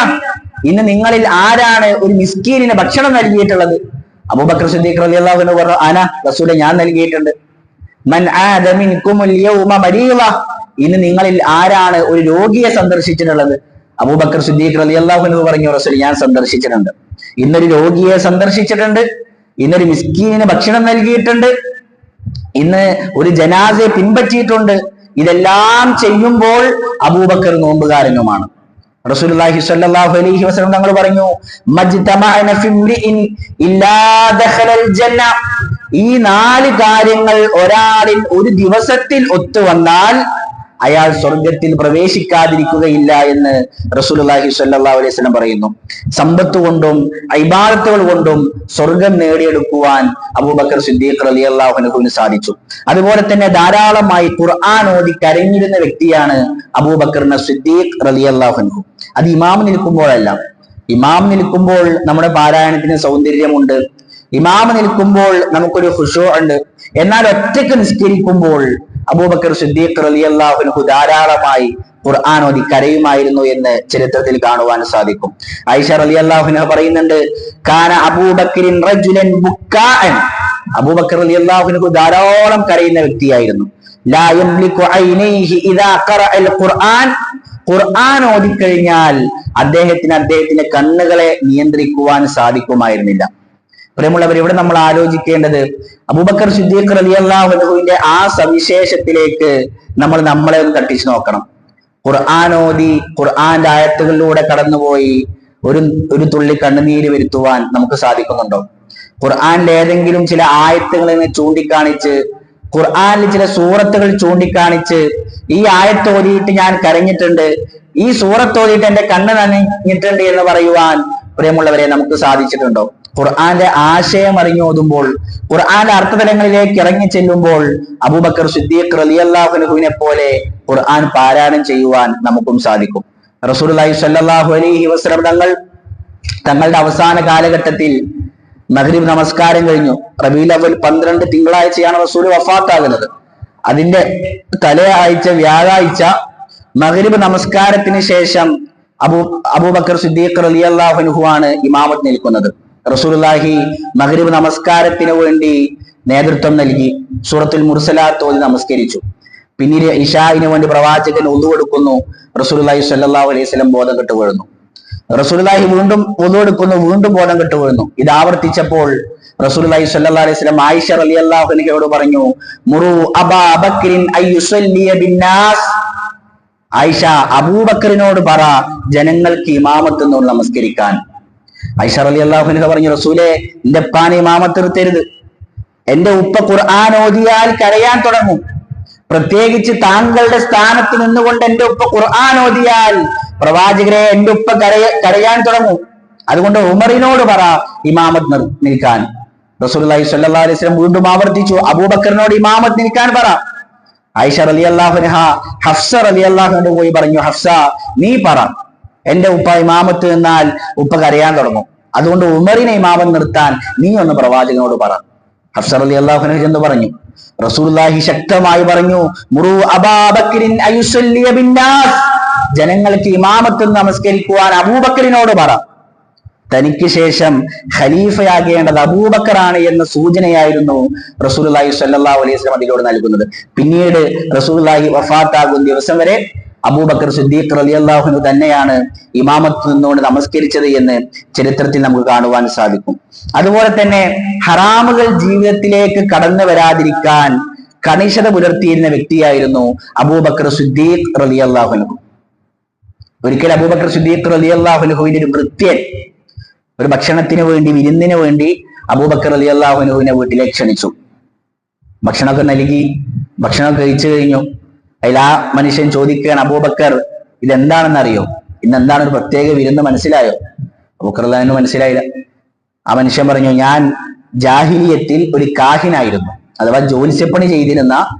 ഇന്ന് നിങ്ങളിൽ ആരാണ് ഒരു മിസ്കീനിന് ഭക്ഷണം നൽകിയിട്ടുള്ളത്? അബൂബക്കർ സിദ്ദീഖ് റളിയല്ലാഹു അൻഹു പറഞ്ഞു, അന റസൂലേ, ഞാൻ നൽകിയിട്ടുണ്ട്. മൻ ആദ മിൻകുമുൽ യൗമ മരീള, ഇന്ന് നിങ്ങളിൽ ആരാണ് ഒരു രോഗിയെ സന്ദർശിച്ചിട്ടുള്ളത്? അബൂബക്കർ സിദ്ദീഖ് റളിയല്ലാഹു അൻഹു പറഞ്ഞു, റസൂലേ, ഞാൻ സന്ദർശിച്ചിട്ടുണ്ട്. ഇന്നൊരു രോഗിയെ സന്ദർശിച്ചിട്ടുണ്ട്, ഇന്നൊരു മിസ്കീനിന് ഭക്ഷണം നൽകിയിട്ടുണ്ട്, ഇന്ന് ഒരു ജനാസയെ പിൻപറ്റിയിട്ടുണ്ട്. ഇതെല്ലാം ചെയ്യുമ്പോൾ അബൂബക്കർ നോമ്പുകാരനുമാണ്. റസൂലുള്ളാഹി സ്വല്ലല്ലാഹു അലൈഹി വസല്ലം തങ്ങൾ പറഞ്ഞു, മജ്തമഅന ഫിംരിഇൻ ഇല്ലാ ദഖലൽ ജന്ന, ഈ 4 കാര്യങ്ങൾ ഒരാളിൽ ഒരു ദിവസത്തിൽ ഒത്തുവന്നാൽ അയാൾ സ്വർഗത്തിൽ പ്രവേശിക്കാതിരിക്കുകയില്ല എന്ന് റസൂലുള്ളാഹി സ്വല്ലല്ലാഹു അലൈഹി വസല്ലം പറയുന്നു. സമ്പത്ത് കൊണ്ടും ഇബാദത്തുകൾ കൊണ്ടും സ്വർഗം നേടിയെടുക്കുവാൻ അബൂബക്കർ സിദ്ദീഖ് റളിയല്ലാഹു അൻഹുവിന് സാധിച്ചു. അതുപോലെ തന്നെ ധാരാളമായി ഖുർആൻ ഓതി കരഞ്ഞിരുന്ന വ്യക്തിയാണ് അബൂബക്കർ സിദ്ദീഖ് റളിയല്ലാഹു അൻഹു. അത് ഇമാം നിൽക്കുമ്പോഴല്ല. ഇമാം നിൽക്കുമ്പോൾ നമ്മുടെ പാരായണത്തിന് സൗന്ദര്യമുണ്ട്, ഇമാം നിൽക്കുമ്പോൾ നമുക്കൊരു ഖുശൂ ഉണ്ട്. എന്നാൽ ഒറ്റയ്ക്ക് നിസ്കരിക്കുമ്പോൾ അബൂബക്കർ സിദ്ദീഖ് റളിയല്ലാഹു അൻഹു ധാരാളമായി ഖുർആൻ ഓതി കരയുമായിരുന്നു എന്ന് ചരിത്രത്തിൽ കാണുവാൻ സാധിക്കും. ആയിഷ റളിയല്ലാഹു അൻഹ പറയുന്നുണ്ട്, കാന അബൂബക്കറിൻ റജുലൻ ബുക്കാഅൻ, അബൂബക്കർ റളിയല്ലാഹു അൻഹു ധാരാളം കരയുന്ന വ്യക്തിയായിരുന്നു. ലാ യംലികു ഐനൈഹി ഇദാ ഖറഅൽ ഖുർആൻ, ഖുർആൻ ഓതിക്കഴിഞ്ഞാൽ അദ്ദേഹത്തിന്റെ കണ്ണുകളെ നിയന്ത്രിക്കുവാൻ സാധിക്കുമായിരുന്നില്ല. പ്രിയമുള്ളവർ, ഇവിടെ നമ്മൾ ആലോചിക്കേണ്ടത് അബൂബക്കർ സിദ്ദീഖ് റളിയല്ലാഹു അൻഹുവിന്റെ ആ സവിശേഷത്തിലേക്ക് നമ്മളെ ഒന്ന് തട്ടിച്ചു നോക്കണം. ഖുർആൻ ഓതി ഖുർആന്റെ ആയത്തുകളിലൂടെ കടന്നുപോയി ഒരു തുള്ളി കണ്ണുനീര് വരുത്തുവാൻ നമുക്ക് സാധിക്കുന്നുണ്ടോ? ഖുർആനിലെ ഏതെങ്കിലും ചില ആയത്തുകളെ ചൂണ്ടിക്കാണിച്ച്, ഖുർആനിൽ ചില സൂറത്തുകൾ ചൂണ്ടിക്കാണിച്ച്, ഈ ആയത്ത് ഓതിയിട്ട് ഞാൻ കരഞ്ഞിട്ടുണ്ട്, ഈ സൂറത്ത് ഓതിയിട്ട് എന്റെ കണ്ണ് നനഞ്ഞിട്ടുണ്ട് എന്ന് പറയുവാൻ പ്രിയമുള്ളവരെ നമുക്ക് സാധിച്ചിട്ടുണ്ടോ? ഖുർആന്റെ ആശയം അറിഞ്ഞോതുമ്പോൾ, ഖുർആന്റെ അർത്ഥതലങ്ങളിലേക്ക് ഇറങ്ങി ചെല്ലുമ്പോൾ അബൂബക്കർ സിദ്ദീഖ് റളിയല്ലാഹു അൻഹുവിനെ പോലെ ഖുർആൻ പാരായണം ചെയ്യുവാൻ നമുക്കും സാധിക്കും. റസൂലുള്ളാഹി സ്വല്ലല്ലാഹു അലൈഹി വസല്ലം തങ്ങളുടെ അവസാന കാലഘട്ടത്തിൽ മഗ്രിബ് നമസ്കാരം കഴിഞ്ഞു. റബീഉൽ അവ്വൽ 12 തിങ്കളാഴ്ചയാണ് റസൂൽ വഫാത്താകുന്നത്. അതിന്റെ തലേ ആഴ്ച വ്യാഴാഴ്ച മഗ്രിബ് നമസ്കാരത്തിന് ശേഷം അബൂബക്കർ സിദ്ദീഖ് റളിയല്ലാഹു അൻഹു ആണ് ഇമാമത്ത് നിൽക്കുന്നത്. റസൂലുള്ളാഹി മഗ്രിബ് നമസ്കാരത്തിന് വേണ്ടി നേതൃത്വം നൽകി. സൂറത്തുൽ മുർസലാത്ത് ഓതി നമസ്കരിച്ചു. പിന്നീട് ഇശാഇന് വേണ്ടി പ്രവാചകൻ വുളു എടുക്കുന്നു. റസൂലുള്ളാഹി സ്വല്ലല്ലാഹു അലൈഹി വസല്ലം ബോധം കെട്ട് വീഴുന്നു. റസൂലുള്ളാഹി വീണ്ടും വുളു എടുക്കുന്നു, വീണ്ടും ബോധം കെട്ട് വീഴുന്നു. ഇത് ആവർത്തിച്ചപ്പോൾ റസൂലുള്ളാഹി സ്വല്ലല്ലാഹു അലൈഹി വസല്ലം ആയിഷ റളിയല്ലാഹു അൻഹയോട് പറഞ്ഞു, മുറു അബാ ബക്രിൻ അയ്യുസല്ലിയ ബിന്നാസ്, ആയിഷ അബൂബക്കറിനോട് പറ ജനങ്ങൾക്ക് ഇമാമത്ത് എന്നോട് നമസ്കരിക്കാൻ. ആയിഷ റളിയല്ലാഹു അൻഹ പറഞ്ഞു, റസൂലേ, എന്റെ ഉപ്പാനെ ഇമാമത്ത് നിർത്തരുത്. എന്റെ ഉപ്പ ഖുർആൻ ഓതിയാൽ കരയാൻ തുടങ്ങും. പ്രത്യേകിച്ച് താങ്കളുടെ സ്ഥാനത്ത് നിന്നുകൊണ്ട് എന്റെ ഉപ്പ ഖുർആൻ ഓതിയാൽ പ്രവാചകരെ എന്റെ ഉപ്പ കരയാൻ തുടങ്ങും. അതുകൊണ്ട് ഉമറിനോട് പറ ഇമാമത്ത് നിൽക്കാൻ. റസൂലുള്ളാഹി സ്വല്ലല്ലാഹു അലൈഹി വസല്ലം വീണ്ടും ആവർത്തിച്ചു, അബൂബക്കറിനോട് ഇമാമത്ത് നിൽക്കാൻ പറ. ആയിഷ റളിയല്ലാഹു അൻഹ ഹഫ്സ റളിയല്ലാഹു അൻഹ പോയി പറഞ്ഞു, ഹഫ്സ നീ പറ, എന്റെ ഉപ്പ ഇമാമത്ത് നിന്നാൽ ഉപ്പ കരയാൻ തുടങ്ങും, അതുകൊണ്ട് ഉമറിനെ ഇമാമം നിർത്താൻ നീ ഒന്ന് പ്രവാചകനോട് പറ. ഹഫ്സ റളിയല്ലാഹു അൻഹ എന്ന് പറഞ്ഞു. റസൂലുള്ളാഹി ശക്തമായി പറഞ്ഞു, മുറു അബൂബക്കറിൻ അയുസല്ലിയ ബിന്നാസ്, ജനങ്ങൾക്ക് ഇമാമത്ത് നമസ്കരിക്കുവാൻ അബൂബക്കറിനോട് പറ. തനിക്ക് ശേഷം ഖലീഫയാകേണ്ടത് അബൂബക്കറാണ് എന്ന സൂചനയായിരുന്നു റസൂലുള്ളാഹി സ്വല്ലല്ലാഹു അലൈഹി വസല്ലം അതിലൂടെ നൽകുന്നത്. പിന്നീട് റസൂലുള്ളാഹി വഫാത്താകുന്ന ദിവസം വരെ അബൂബക്കർ സിദ്ദീഖ് റളിയല്ലാഹു അൻഹു തന്നെയാണ് ഇമാമത്ത് നിന്നുകൊണ്ട് നമസ്കരിച്ചത് എന്ന് ചരിത്രത്തിൽ നമുക്ക് കാണുവാൻ സാധിക്കും. അതുപോലെ തന്നെ ഹറാമുകൾ ജീവിതത്തിലേക്ക് കടന്നു വരാതിരിക്കാൻ കണിശത പുലർത്തിയിരുന്ന വ്യക്തിയായിരുന്നു അബൂബക്കർ സിദ്ദീഖ് റളിയല്ലാഹു അൻഹു. ഒരിക്കൽ അബൂബക്കർ സിദ്ദീഖ് റളിയല്ലാഹു അൻഹുവിന്റെ ഒരു ഭൃത്യൻ ഒരു ഭക്ഷണത്തിന് വേണ്ടി, വിരുന്നിന് വേണ്ടി അബൂബക്കർ റളിയല്ലാഹു അൻഹുവിനെ വീട്ടിലേക്ക് ക്ഷണിച്ചു. ഭക്ഷണമൊക്കെ നൽകി, ഭക്ഷണം കഴിച്ചു കഴിഞ്ഞു. അതിൽ ആ മനുഷ്യൻ ചോദിക്കുകയാണ്, അബൂബക്കർ ഇതെന്താണെന്ന് അറിയോ? ഇന്ന് എന്താണ് ഒരു പ്രത്യേക വിരുന്ന് മനസ്സിലായോ? അബൂബക്കർ റളിയല്ലാഹു അൻഹു മനസ്സിലായില്ല. ആ മനുഷ്യൻ പറഞ്ഞു, ഞാൻ ജാഹിലിയത്തിൽ ഒരു കാഹിനായിരുന്നു, അഥവാ ജ്യോത്സ്യപ്പണി ചെയ്തിരുന്ന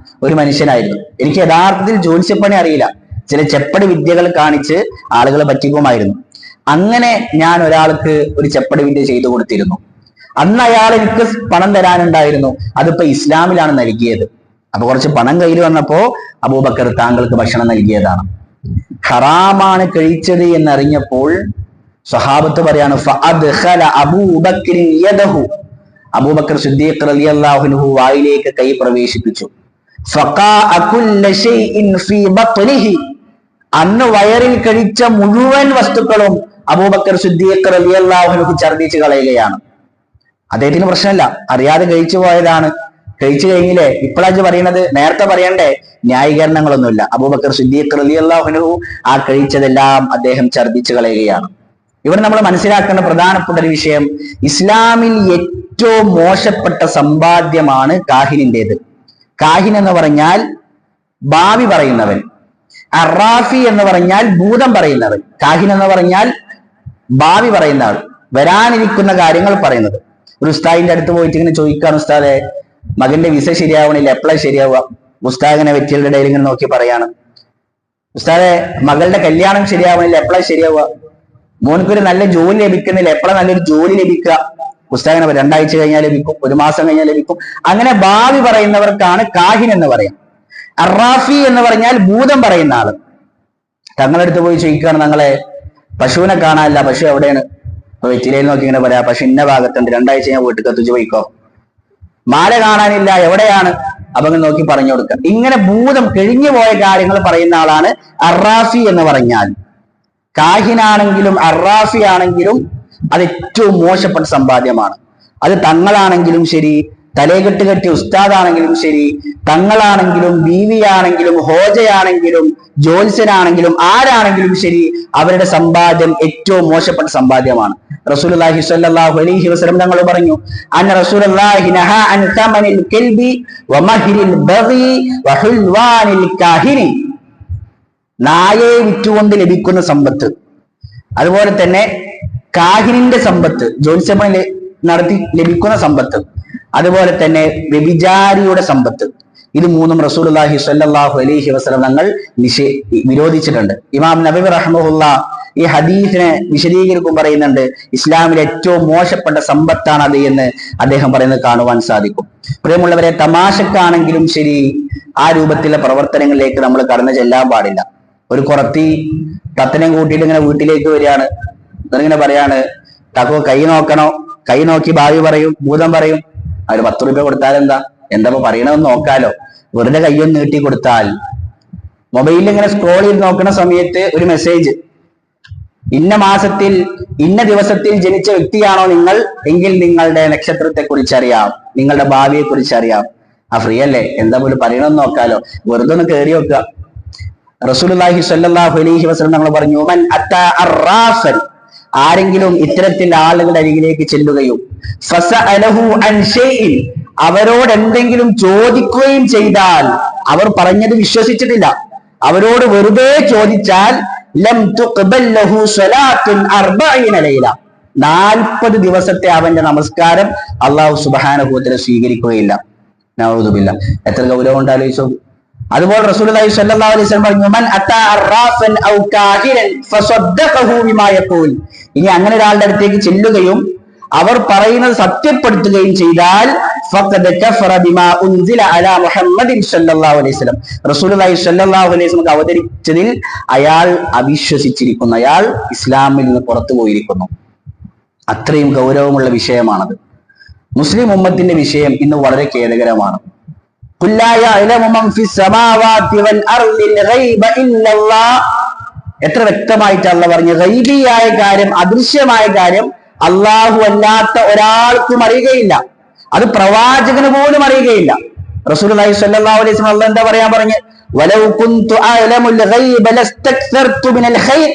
ഒരു മനുഷ്യനായിരുന്നു. എനിക്ക് യഥാർത്ഥത്തിൽ ജ്യോത്സ്യപ്പണി അറിയില്ല, ചില ചെപ്പടി വിദ്യകൾ കാണിച്ച് ആളുകളെ പറ്റിക്കുമായിരുന്നു. അങ്ങനെ ഞാൻ ഒരാൾക്ക് ഒരു ചെപ്പടി വിദ്യ ചെയ്തു കൊടുത്തിരുന്നു. അന്ന് അയാൾ എനിക്ക് പണം തരാനുണ്ടായിരുന്നു, അതിപ്പോ ഇസ്ലാമിലാണ് നൽകിയത്. അപ്പൊ കുറച്ച് പണം കയ്യിൽ വന്നപ്പോ അബൂബക്കർ താങ്കൾക്ക് ഭക്ഷണം നൽകിയതാണ്. ഹറാമാണ് കഴിച്ചത് എന്നറിഞ്ഞപ്പോൾ സ്വഹാബത്ത് പറയാണ്, ഫഅദ്ഖല അബൂബക്കർ യദഹു, അബൂബക്കർ സിദ്ദീഖ് റളിയല്ലാഹു അൻഹു വായിലേക്ക് കൈ പ്രവേശിപ്പിച്ചു. ഫഖാഅ കുല്ല ശൈഇൻ ഫീ ബത്നിഹി, അന്ന് വയറിൽ കഴിച്ച മുഴുവൻ വസ്തുക്കളും അബൂബക്കർ സിദ്ദീഖ് റളിയല്ലാഹു അൻഹു ഛർദ്ദിച്ച് കളയുകയാണ്. അദ്ദേഹത്തിന് പ്രശ്നമില്ല, അറിയാതെ കഴിച്ചു പോയതാണ്, കഴിച്ചു കഴിഞ്ഞില്ലേ, ഇപ്പോഴാണ് പറയുന്നത്, നേരത്തെ പറയണ്ടേ, ന്യായീകരണങ്ങളൊന്നുമില്ല. അബൂബക്കർ സിദ്ദീഖ് റളിയല്ലാഹു അൻഹു ആ കഴിച്ചതെല്ലാം അദ്ദേഹം ഛർദ്ദിച്ച് കളയുകയാണ്. ഇവിടെ നമ്മൾ മനസ്സിലാക്കേണ്ട പ്രധാനപ്പെട്ട ഒരു വിഷയം, ഇസ്ലാമിൽ ഏറ്റവും മോശപ്പെട്ട സമ്പാദ്യമാണ് കാഹിനിന്റേത്. കാഹിൻ എന്ന് പറഞ്ഞാൽ ഭാവി പറയുന്നവൻ, അറാഫി എന്ന് പറഞ്ഞാൽ ഭൂതം പറയുന്നവൻ, കാഹിൻ എന്ന് പറഞ്ഞാൽ ഭാവി പറയുന്ന ആൾ, വരാനിരിക്കുന്ന കാര്യങ്ങൾ പറയുന്നത്. ഒരു ഉസ്താദിന്റെ അടുത്ത് പോയിട്ട് ഇങ്ങനെ ചോദിക്കാണ്, ഉസ്താദെ മകന്റെ വിസ ശരിയാവണില്ല, എപ്പോഴാണ് ശരിയാവുക? ഉസ്താദിനെ വ്യക്തികളുടെ ഇടയിൽ ഇങ്ങനെ നോക്കി പറയാണ്, ഉസ്താദെ മകളുടെ കല്യാണം ശരിയാവണില്ല, എപ്പോഴാണ് ശരിയാവുക? മോനക്കൊരു നല്ല ജോലി ലഭിക്കുന്നില്ല, എപ്പോഴാണ് നല്ലൊരു ജോലി ലഭിക്കുക? ഉസ്താദിനെ 2 ആഴ്ച കഴിഞ്ഞാൽ ലഭിക്കും, 1 മാസം കഴിഞ്ഞാൽ ലഭിക്കും. അങ്ങനെ ഭാവി പറയുന്നവർക്കാണ് കാഹിൻ എന്ന് പറയാം. അറാഫി എന്ന് പറഞ്ഞാൽ ഭൂതം പറയുന്ന ആള്. തങ്ങളടുത്ത് പോയി ചോദിക്കുകയാണ്, ഞങ്ങളെ പശുവിനെ കാണാനില്ല, പശു എവിടെയാണ്? അപ്പൊ വെറ്റിലയിൽ നോക്കി ഇങ്ങനെ പറയാ, പശു ഇന്ന ഭാഗത്തുണ്ട്, 2 ആഴ്ച ഞാൻ വീട്ടിൽ കത്തിച്ചു പോയിക്കോ. മാല കാണാനില്ല, എവിടെയാണ്? അപ്പൊ അങ്ങനെ നോക്കി പറഞ്ഞു കൊടുക്കുക. ഇങ്ങനെ ഭൂതം കഴിഞ്ഞു പോയ കാര്യങ്ങൾ പറയുന്ന ആളാണ് അറാഫി എന്ന് പറഞ്ഞാൽ. കാഹിനാണെങ്കിലും അറാഫി ആണെങ്കിലും അത് ഏറ്റവും മോശപ്പെട്ട സമ്പാദ്യമാണ്. അത് തങ്ങളാണെങ്കിലും ശരി, തലേകെട്ട് കെട്ടിയ ഉസ്താദാണെങ്കിലും ശരി, തങ്ങളാണെങ്കിലും ബീവിയാണെങ്കിലും ഹോജയാണെങ്കിലും ജ്യോത്സ്യനാണെങ്കിലും ആരാണെങ്കിലും ശരി, അവരുടെ സമ്പാദ്യം ഏറ്റവും മോശപ്പെട്ട സമ്പാദ്യമാണ്. റസൂലുള്ളാഹി സ്വല്ലല്ലാഹു അലൈഹി വസല്ലം തങ്ങൾ പറഞ്ഞു, അന്ന റസൂലുള്ളാഹി നഹാ അൻ തമനിൽ കൽബി വമഹ്രിൽ ബഗി വഹുൽവാനിൽ കാഹിനി, നായയെ വിറ്റുകൊണ്ട് ലഭിക്കുന്ന സമ്പത്ത്, അതുപോലെ തന്നെ കാഹിനിന്റെ സമ്പത്ത്, ജ്യോത്സ്യപ്പണി നടത്തി ലഭിക്കുന്ന സമ്പത്ത്, അതുപോലെ തന്നെ വ്യഭിചാരിയുടെ സമ്പത്ത്, ഇത് മൂന്നും റസൂലുള്ളാഹി സ്വല്ലല്ലാഹു അലൈഹി വസല്ലം തങ്ങൾ വിരോധിച്ചിട്ടുണ്ട്. ഇമാം നബവി റഹ്മഹുല്ലാഹ് ഈ ഹദീസിനെ വിശദീകരിക്കും പറയുന്നുണ്ട്, ഇസ്ലാമിലെ ഏറ്റവും മോശപ്പെട്ട സമ്പത്താണ് അത് എന്ന് അദ്ദേഹം പറയുന്നത് കാണുവാൻ സാധിക്കും. പ്രിയമുള്ളവരെ, തമാശക്കാണെങ്കിലും ശരി ആ രൂപത്തിലെ പ്രവർത്തനങ്ങളിലേക്ക് നമ്മൾ കടന്നു ചെല്ലാൻ പാടില്ല. ഒരു കുറത്തി തത്തനെ കൂട്ടിയിട്ട് ഇങ്ങനെ വീട്ടിലേക്ക് വരികയാണ്, എന്നിങ്ങനെ പറയാണ്, താക്കോ കൈ നോക്കണോ, കൈ നോക്കി ഭാവി പറയും, ഭൂതം പറയും. അവര് 10 രൂപ കൊടുത്താൽ എന്താ പറയണമെന്ന് നോക്കാലോ. വെറുതെ കയ്യൊന്ന് നീട്ടി കൊടുത്താൽ, മൊബൈലിൽ ഇങ്ങനെ സ്ക്രോൾ ചെയ്ത് നോക്കുന്ന സമയത്ത് ഒരു മെസ്സേജ്, ഇന്ന മാസത്തിൽ ഇന്ന ദിവസത്തിൽ ജനിച്ച വ്യക്തിയാണോ നിങ്ങൾ എങ്കിൽ നിങ്ങളുടെ നക്ഷത്രത്തെ കുറിച്ച് അറിയാം, നിങ്ങളുടെ ഭാവിയെ കുറിച്ച് അറിയാം. ആ ഫ്രീ അല്ലേ, എന്താ പോലും പറയണമെന്ന് നോക്കാലോ, വെറുതെ ഒന്ന് കയറി വെക്കുക. റസൂലുള്ളാഹി സ്വല്ലല്ലാഹു അലൈഹി വസല്ലം നമ്മൾ പറഞ്ഞു, മൻ അത്താ അറാഫൻ, ആരെങ്കിലും ഇത്തരത്തിൽ ആളുകളുടെ അരികിലേക്ക് ചെല്ലുകയും ഫസഅലഹു അൻ ഷൈഇൻ, അവരോട് എന്തെങ്കിലും ചോദിക്കുകയും ചെയ്താൽ, അവർ പറഞ്ഞത് വിശ്വസിച്ചിട്ടില്ല, അവരോട് വെറുതെ ചോദിച്ചാൽ, ലം തുഖ്ബൽ ലഹു സ്വലാത്തുൻ 40 ലൈല, 40 ദിവസത്തെ അവന്റെ നമസ്കാരം അള്ളാഹു സുബ്ഹാനഹു വ തആല സ്വീകരിക്കുകയില്ല. നഊദുബില്ലാ. എത്ര ഗൗരവം ഉണ്ട് ആലോചിച്ചോ. അതുപോലെ റസൂലുള്ളാഹി സ്വല്ലല്ലാഹു അലൈഹി വസല്ലം പറഞ്ഞു, മൻ അതാ അറാഫൻ ഔ കാഹിരൻ ഫസദ്ദഖഹു ബിമാ യഖൂൽ. ഇനി അങ്ങനെ ഒരാളുടെ അടുത്തേക്ക് ചെല്ലുകയും അവർ പറയുന്നത് സത്യപ്പെടുത്തുകയും ചെയ്താൽ ഫഖദ് കഫറ ബിമാ ഉൻസില അലാ മുഹമ്മദിൻ സ്വല്ലല്ലാഹു അലൈഹി വസല്ലം. റസൂലുള്ളാഹി സ്വല്ലല്ലാഹു അലൈഹി വസല്ലം അവതരിച്ചതിൽ അയാൾ അവിശ്വസിച്ചിരിക്കുന്നു, അയാൾ ഇസ്ലാമിൽ നിന്ന് പുറത്തു പോയിരിക്കുന്നു. അത്രയും ഗൗരവമുള്ള വിഷയമാണത്. മുസ്ലിം ഉമ്മത്തിന്റെ വിഷയം ഇന്ന് വളരെ ഖേദകരമാണ്. എത്ര വ്യക്തമായിട്ട് അള്ളാഹു പറഞ്ഞു, ഗൈബിയായ കാര്യം, അദൃശ്യമായ കാര്യം അള്ളാഹു അല്ലാത്ത ഒരാൾക്കും അറിയുകയില്ല. അത് പ്രവാചകന് പോലും അറിയുകയില്ല. റസൂലുള്ളാഹി സ്വല്ലല്ലാഹു അലൈഹി വസല്ലം അല്ലാഹു എന്താ പറയാൻ പറഞ്ഞു, വലൗ കുന്തു അഅലമുൽ ഗൈബ ലസ്തക്സർതു മിനൽ ഖൈർ.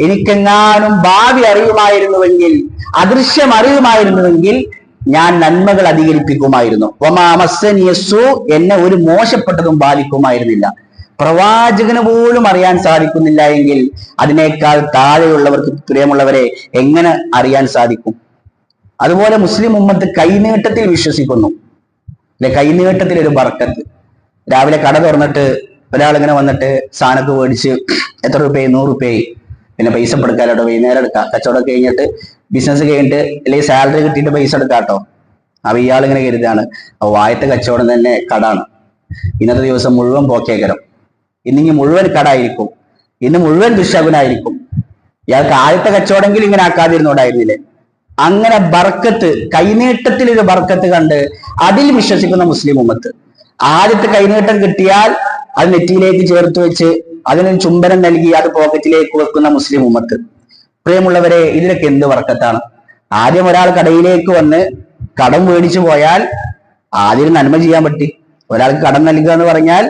എനിക്കെങ്ങാനും ഭാവി അറിയുമായിരുന്നുവെങ്കിൽ, അദൃശ്യം അറിയുമായിരുന്നുവെങ്കിൽ ഞാൻ നന്മകൾ അധികരിപ്പിക്കുമായിരുന്നു. വമാ മസ്സനിയസ്സു, എന്നെ ഒരു മോശപ്പെട്ടതും ബാധിക്കുമായിരുന്നില്ല. പ്രവാചകന് പോലും അറിയാൻ സാധിക്കുന്നില്ല എങ്കിൽ അതിനേക്കാൾ താഴെയുള്ളവർക്ക്, പ്രിയമുള്ളവരെ, എങ്ങനെ അറിയാൻ സാധിക്കും? അതുപോലെ മുസ്ലിം ഉമ്മത്ത് കൈനീട്ടത്തിൽ വിശ്വസിക്കുന്നു. അല്ലെ, കൈനീട്ടത്തിൽ ഒരു ബർക്കത്ത്. രാവിലെ കട തുറന്നിട്ട് ഒരാൾ ഇങ്ങനെ വന്നിട്ട് സാധനമൊക്കെ മേടിച്ച് എത്ര രൂപയായി? 100 രൂപയായി. പിന്നെ പൈസ എടുക്കാലോട്ടോ, വൈകുന്നേരം എടുക്കാം, കച്ചവടം കഴിഞ്ഞിട്ട് ബിസിനസ് കഴിഞ്ഞിട്ട് അല്ലെങ്കിൽ സാലറി കിട്ടിയിട്ട് പൈസ എടുക്കാട്ടോ. അപ്പൊ ഇയാളിങ്ങനെ കരുതാണ് വായത്തെ കച്ചവടം തന്നെ കടാണ്, ഇന്നത്തെ ദിവസം മുഴുവൻ പോക്കേക്കരം, ഇന്നിങ്ങി മുഴുവൻ കടായിരിക്കും, ഇന്ന് മുഴുവൻ ദുശകുനായിരിക്കും. ഇയാൾക്ക് ആദ്യത്തെ കച്ചവടമെങ്കിൽ ഇങ്ങനെ ആക്കാതിരുന്നോണ്ടായിരുന്നില്ലേ? അങ്ങനെ ബർക്കത്ത്, കൈനീട്ടത്തിൽ ഒരു ബർക്കത്ത് കണ്ട് അതിൽ വിശ്വസിക്കുന്ന മുസ്ലിം ഉമ്മത്ത്. ആദ്യത്തെ കൈനീട്ടം കിട്ടിയാൽ അത് നെറ്റിയിലേക്ക് ചേർത്ത് വെച്ച് അതിനൊരു ചുംബനം നൽകി അത് പോക്കറ്റിലേക്ക് വെക്കുന്ന മുസ്ലിം ഉമ്മത്ത്. പ്രിയമുള്ളവരെ, ഇതിലൊക്കെ എന്ത് ബർക്കത്താണ്? ആദ്യം ഒരാൾ കടയിലേക്ക് വന്ന് കടം മേടിച്ചു പോയാൽ ആദ്യം നന്മ ചെയ്യാൻ പറ്റി. ഒരാൾക്ക് കടം നൽകുക എന്ന് പറഞ്ഞാൽ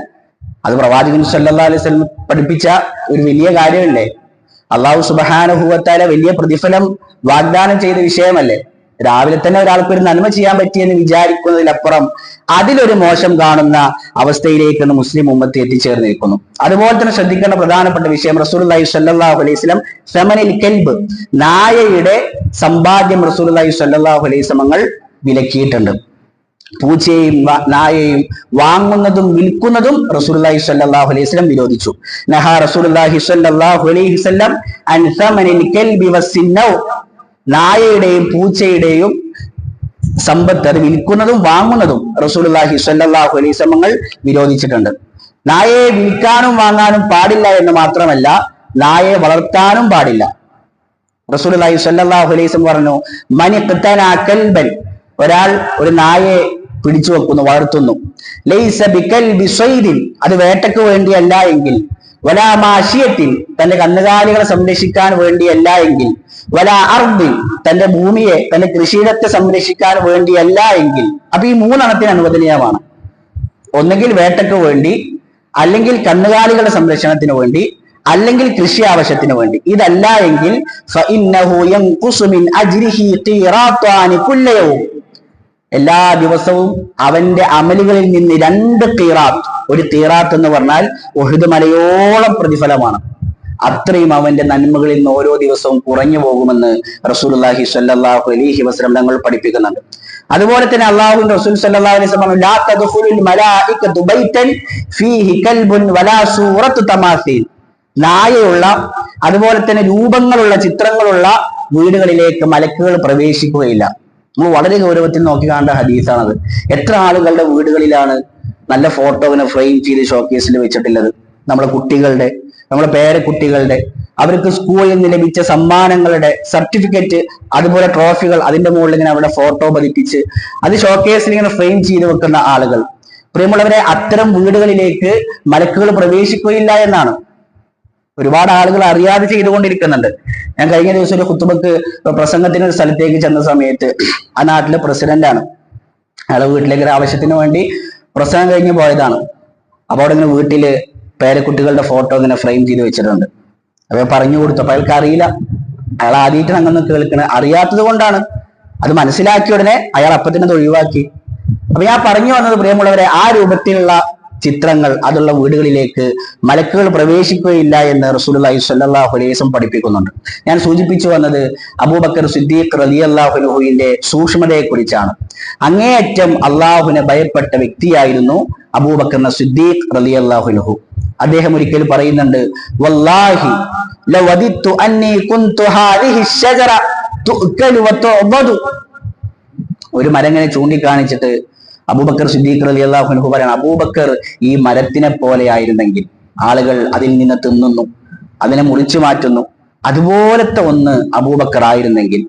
അത് പ്രവാചകൻ സല്ലല്ലാഹു അലൈഹി വസല്ലം പഠിപ്പിച്ച ഒരു വലിയ കാര്യമല്ലേ? അള്ളാഹു സുബ്ഹാനഹു വ തആല വലിയ പ്രതിഫലം വാഗ്ദാനം ചെയ്ത വിഷയമല്ലേ? രാവിലെ തന്നെ ഒരാൾക്ക് ഒരു നന്മ ചെയ്യാൻ പറ്റിയെന്ന് വിചാരിക്കുന്നതിലപ്പുറം അതിലൊരു മോശം കാണുന്ന അവസ്ഥയിലേക്ക് മുസ്ലിം ഉമ്മത്ത് എത്തിച്ചേർന്നിരിക്കുന്നു. അതുപോലെ തന്നെ ശ്രദ്ധിക്കേണ്ട പ്രധാനപ്പെട്ട വിഷയം, റസൂലുള്ളാഹി സ്വല്ലല്ലാഹു അലൈഹി വസല്ലം സമനിൽ കൽബ്, നായയുടെ സമ്പാദ്യം റസൂലുള്ളാഹി സ്വല്ലല്ലാഹു അലൈഹി വസല്ലം വിലക്കിയിട്ടുണ്ട്. പൂച്ചയെയും നായയെയും വാങ്ങുന്നതും വിൽക്കുന്നതും റസൂലുള്ളാഹി സ്വല്ലല്ലാഹു അലൈഹി വസല്ലം വിരോധിച്ചു. നഹാ റസൂലുള്ളാഹി സ്വല്ലല്ലാഹു അലൈഹി വസല്ലം അൻ സമനിൽ കൽബി വസ്സിന്നൗ. നായയുടെയും പൂച്ചയുടെയും സമ്പത്ത്, അത് വിൽക്കുന്നതും വാങ്ങുന്നതും റസൂലുള്ളാഹി സ്വല്ലല്ലാഹു അലൈഹി വസല്ലം വിരോധിച്ചിട്ടുണ്ട്. നായയെ വിൽക്കാനും വാങ്ങാനും പാടില്ല എന്ന് മാത്രമല്ല, നായയെ വളർത്താനും പാടില്ല. റസൂലുള്ളാഹി സ്വല്ലല്ലാഹു അലൈഹി വസല്ലം പറഞ്ഞു, മൻ ഖതന കൽബൻ, ഒരാൾ ഒരു നായയെ പിടിച്ചു വെക്കുന്നു, വളർത്തുന്നു, ലൈസ ബികൽബി സ്വൈദിൻ, അത് വേട്ടയ്ക്ക് വേണ്ടിയല്ല എങ്കിൽ, വലാ മാശിയത്തിൻ, തന്റെ കന്നുകാലികളെ സംരക്ഷിക്കാൻ വേണ്ടിയല്ല എങ്കിൽ, വലാ അർദിൻ, തന്റെ ഭൂമിയെ, തന്റെ കൃഷിയിടത്തെ സംരക്ഷിക്കാൻ വേണ്ടിയല്ല എങ്കിൽ. അപ്പൊ ഈ 3 എണ്ണത്തിന് അനുവദനീയമാണ്. ഒന്നെങ്കിൽ വേട്ടയ്ക്ക് വേണ്ടി, അല്ലെങ്കിൽ കന്നുകാലികളുടെ സംരക്ഷണത്തിന് വേണ്ടി, അല്ലെങ്കിൽ കൃഷി ആവശ്യത്തിന് വേണ്ടി. ഇതല്ല എങ്കിൽ ഫഇന്നഹു യൻഖുസു മിൻ അജ്രിഹി ഖീറാത്താനി കുല്ല യൗം, എല്ലാ ദിവസവും അവന്റെ അമലുകളിൽ നിന്ന് 2 ഖീറാത്ത്. ഒരു ഖീറാത്ത് എന്ന് പറഞ്ഞാൽ ഉഹുദ് മലയോളം പ്രതിഫലമാണ്. അത്രയും അവന്റെ നന്മകളിൽ നിന്ന് ഓരോ ദിവസവും കുറഞ്ഞു പോകുമെന്ന് റസൂലുള്ളാഹി സ്വല്ലല്ലാഹു അലൈഹി വസല്ലം തങ്ങൾ പഠിപ്പിക്കുന്നുണ്ട്. അതുപോലെ തന്നെ അല്ലാഹുവിന്റെ റസൂൽ സ്വല്ലല്ലാഹു അലൈഹി വസല്ലം ലാ തദ്ഖുലുൽ മലായികതു ബൈതൻ ഫീഹി കൽബുൻ വലാ സൂറത്തു തമാസീൽ, നായയുള്ള അതുപോലെ തന്നെ രൂപങ്ങളുള്ള, ചിത്രങ്ങളുള്ള വീടുകളിലേക്ക് മലക്കുകൾ പ്രവേശിക്കുകയില്ല. നമ്മൾ വളരെ ഗൗരവത്തിൽ നോക്കി കാണേണ്ട ഹദീസാണത്. എത്ര ആളുകളുടെ വീടുകളിലാണ് നല്ല ഫോട്ടോ ഫ്രെയിം ചെയ്ത് ഷോക്കേസിൽ വെച്ചിട്ടുള്ളത്? നമ്മളെ കുട്ടികളുടെ, നമ്മളെ പേരക്കുട്ടികളുടെ, അവർക്ക് സ്കൂളിൽ നിന്ന് ലഭിച്ച സമ്മാനങ്ങളുടെ സർട്ടിഫിക്കറ്റ്, അതുപോലെ ട്രോഫികൾ, അതിന്റെ മുകളിൽ ഇങ്ങനെ അവിടെ ഫോട്ടോ പതിപ്പിച്ച് അത് ഷോക്കേസിൽ ഇങ്ങനെ ഫ്രെയിം ചെയ്ത് വെക്കുന്ന ആളുകൾ. പ്രിയമുള്ളവരെ, അത്തരം വീടുകളിലേക്ക് മലക്കുകൾ പ്രവേശിക്കുകയില്ല എന്നാണ് ഒരുപാട് ആളുകൾ അറിയാതെ ചെയ്തുകൊണ്ടിരിക്കുന്നുണ്ട്. ഞാൻ കഴിഞ്ഞ ദിവസം ഒരു ഖുതുബക്ക്, പ്രസംഗത്തിന് ഒരു സ്ഥലത്തേക്ക് ചെന്ന സമയത്ത് ആ നാട്ടിലെ പ്രസിഡന്റാണ്, അയാളെ വീട്ടിലേക്ക് ഒരു ആവശ്യത്തിന് വേണ്ടി പ്രസംഗം കഴിഞ്ഞ് പോയതാണ്. അപ്പൊ അവിടെ ഇങ്ങനെ വീട്ടില് പേരക്കുട്ടികളുടെ ഫോട്ടോ ഇങ്ങനെ ഫ്രെയിം ചെയ്ത് വെച്ചിട്ടുണ്ട്. അപ്പൊ പറഞ്ഞു കൊടുത്തു. അപ്പൊ അയാൾക്ക് അറിയില്ല, അയാൾ ആദ്യമായിട്ട് അങ്ങനെ കേൾക്കണ, അറിയാത്തത് കൊണ്ടാണ്. അത് മനസ്സിലാക്കിയ ഉടനെ അയാൾ അപ്പത്തിനെ ഒഴിവാക്കി. അപ്പൊ ഞാൻ പറഞ്ഞു വന്നത്, പ്രിയമുള്ളവരെ, ആ രൂപത്തിലുള്ള ചിത്രങ്ങൾ അതുള്ള വീടുകളിലേക്ക് മലക്കുകൾ പ്രവേശിക്കുകയില്ല എന്ന് റസൂലുള്ളാഹി സ്വല്ലല്ലാഹു അലൈഹി വസല്ലം പഠിപ്പിക്കുന്നുണ്ട്. ഞാൻ സൂചിപ്പിച്ചു വന്നത് അബൂബക്കർ സിദ്ദീഖ് റളിയല്ലാഹു അൻഹുവിന്റെ സൂക്ഷ്മതയെ കുറിച്ചാണ്. അങ്ങേയറ്റം അള്ളാഹുവിനെ ഭയപ്പെട്ട വ്യക്തിയായിരുന്നു അബൂബക്കർ സിദ്ദീഖ് റളിയല്ലാഹു അൻഹു. അദ്ദേഹം ഒരിക്കൽ പറയുന്നുണ്ട്, വല്ലാഹി ലവദിത്തു അന്നി കുന്തു ഹാദിഹി ശജറ തുഅക്കലു വതുഅബദു. ഒരു മരം ഇങ്ങനെ ചൂണ്ടിക്കാണിച്ചിട്ട് അബൂബക്കർ സിദ്ദീഖ് റളിയല്ലാഹു അൻഹു പറയണം, അബൂബക്കർ ഈ മരത്തിനെ പോലെ ആയിരുന്നെങ്കിൽ ആളുകൾ അതിൽ നിന്ന് തിന്നുന്നു, അതിനെ മുറിച്ചു മാറ്റുന്നു, അതുപോലത്തെ ഒന്ന് അബൂബക്കർ ആയിരുന്നെങ്കിൽ.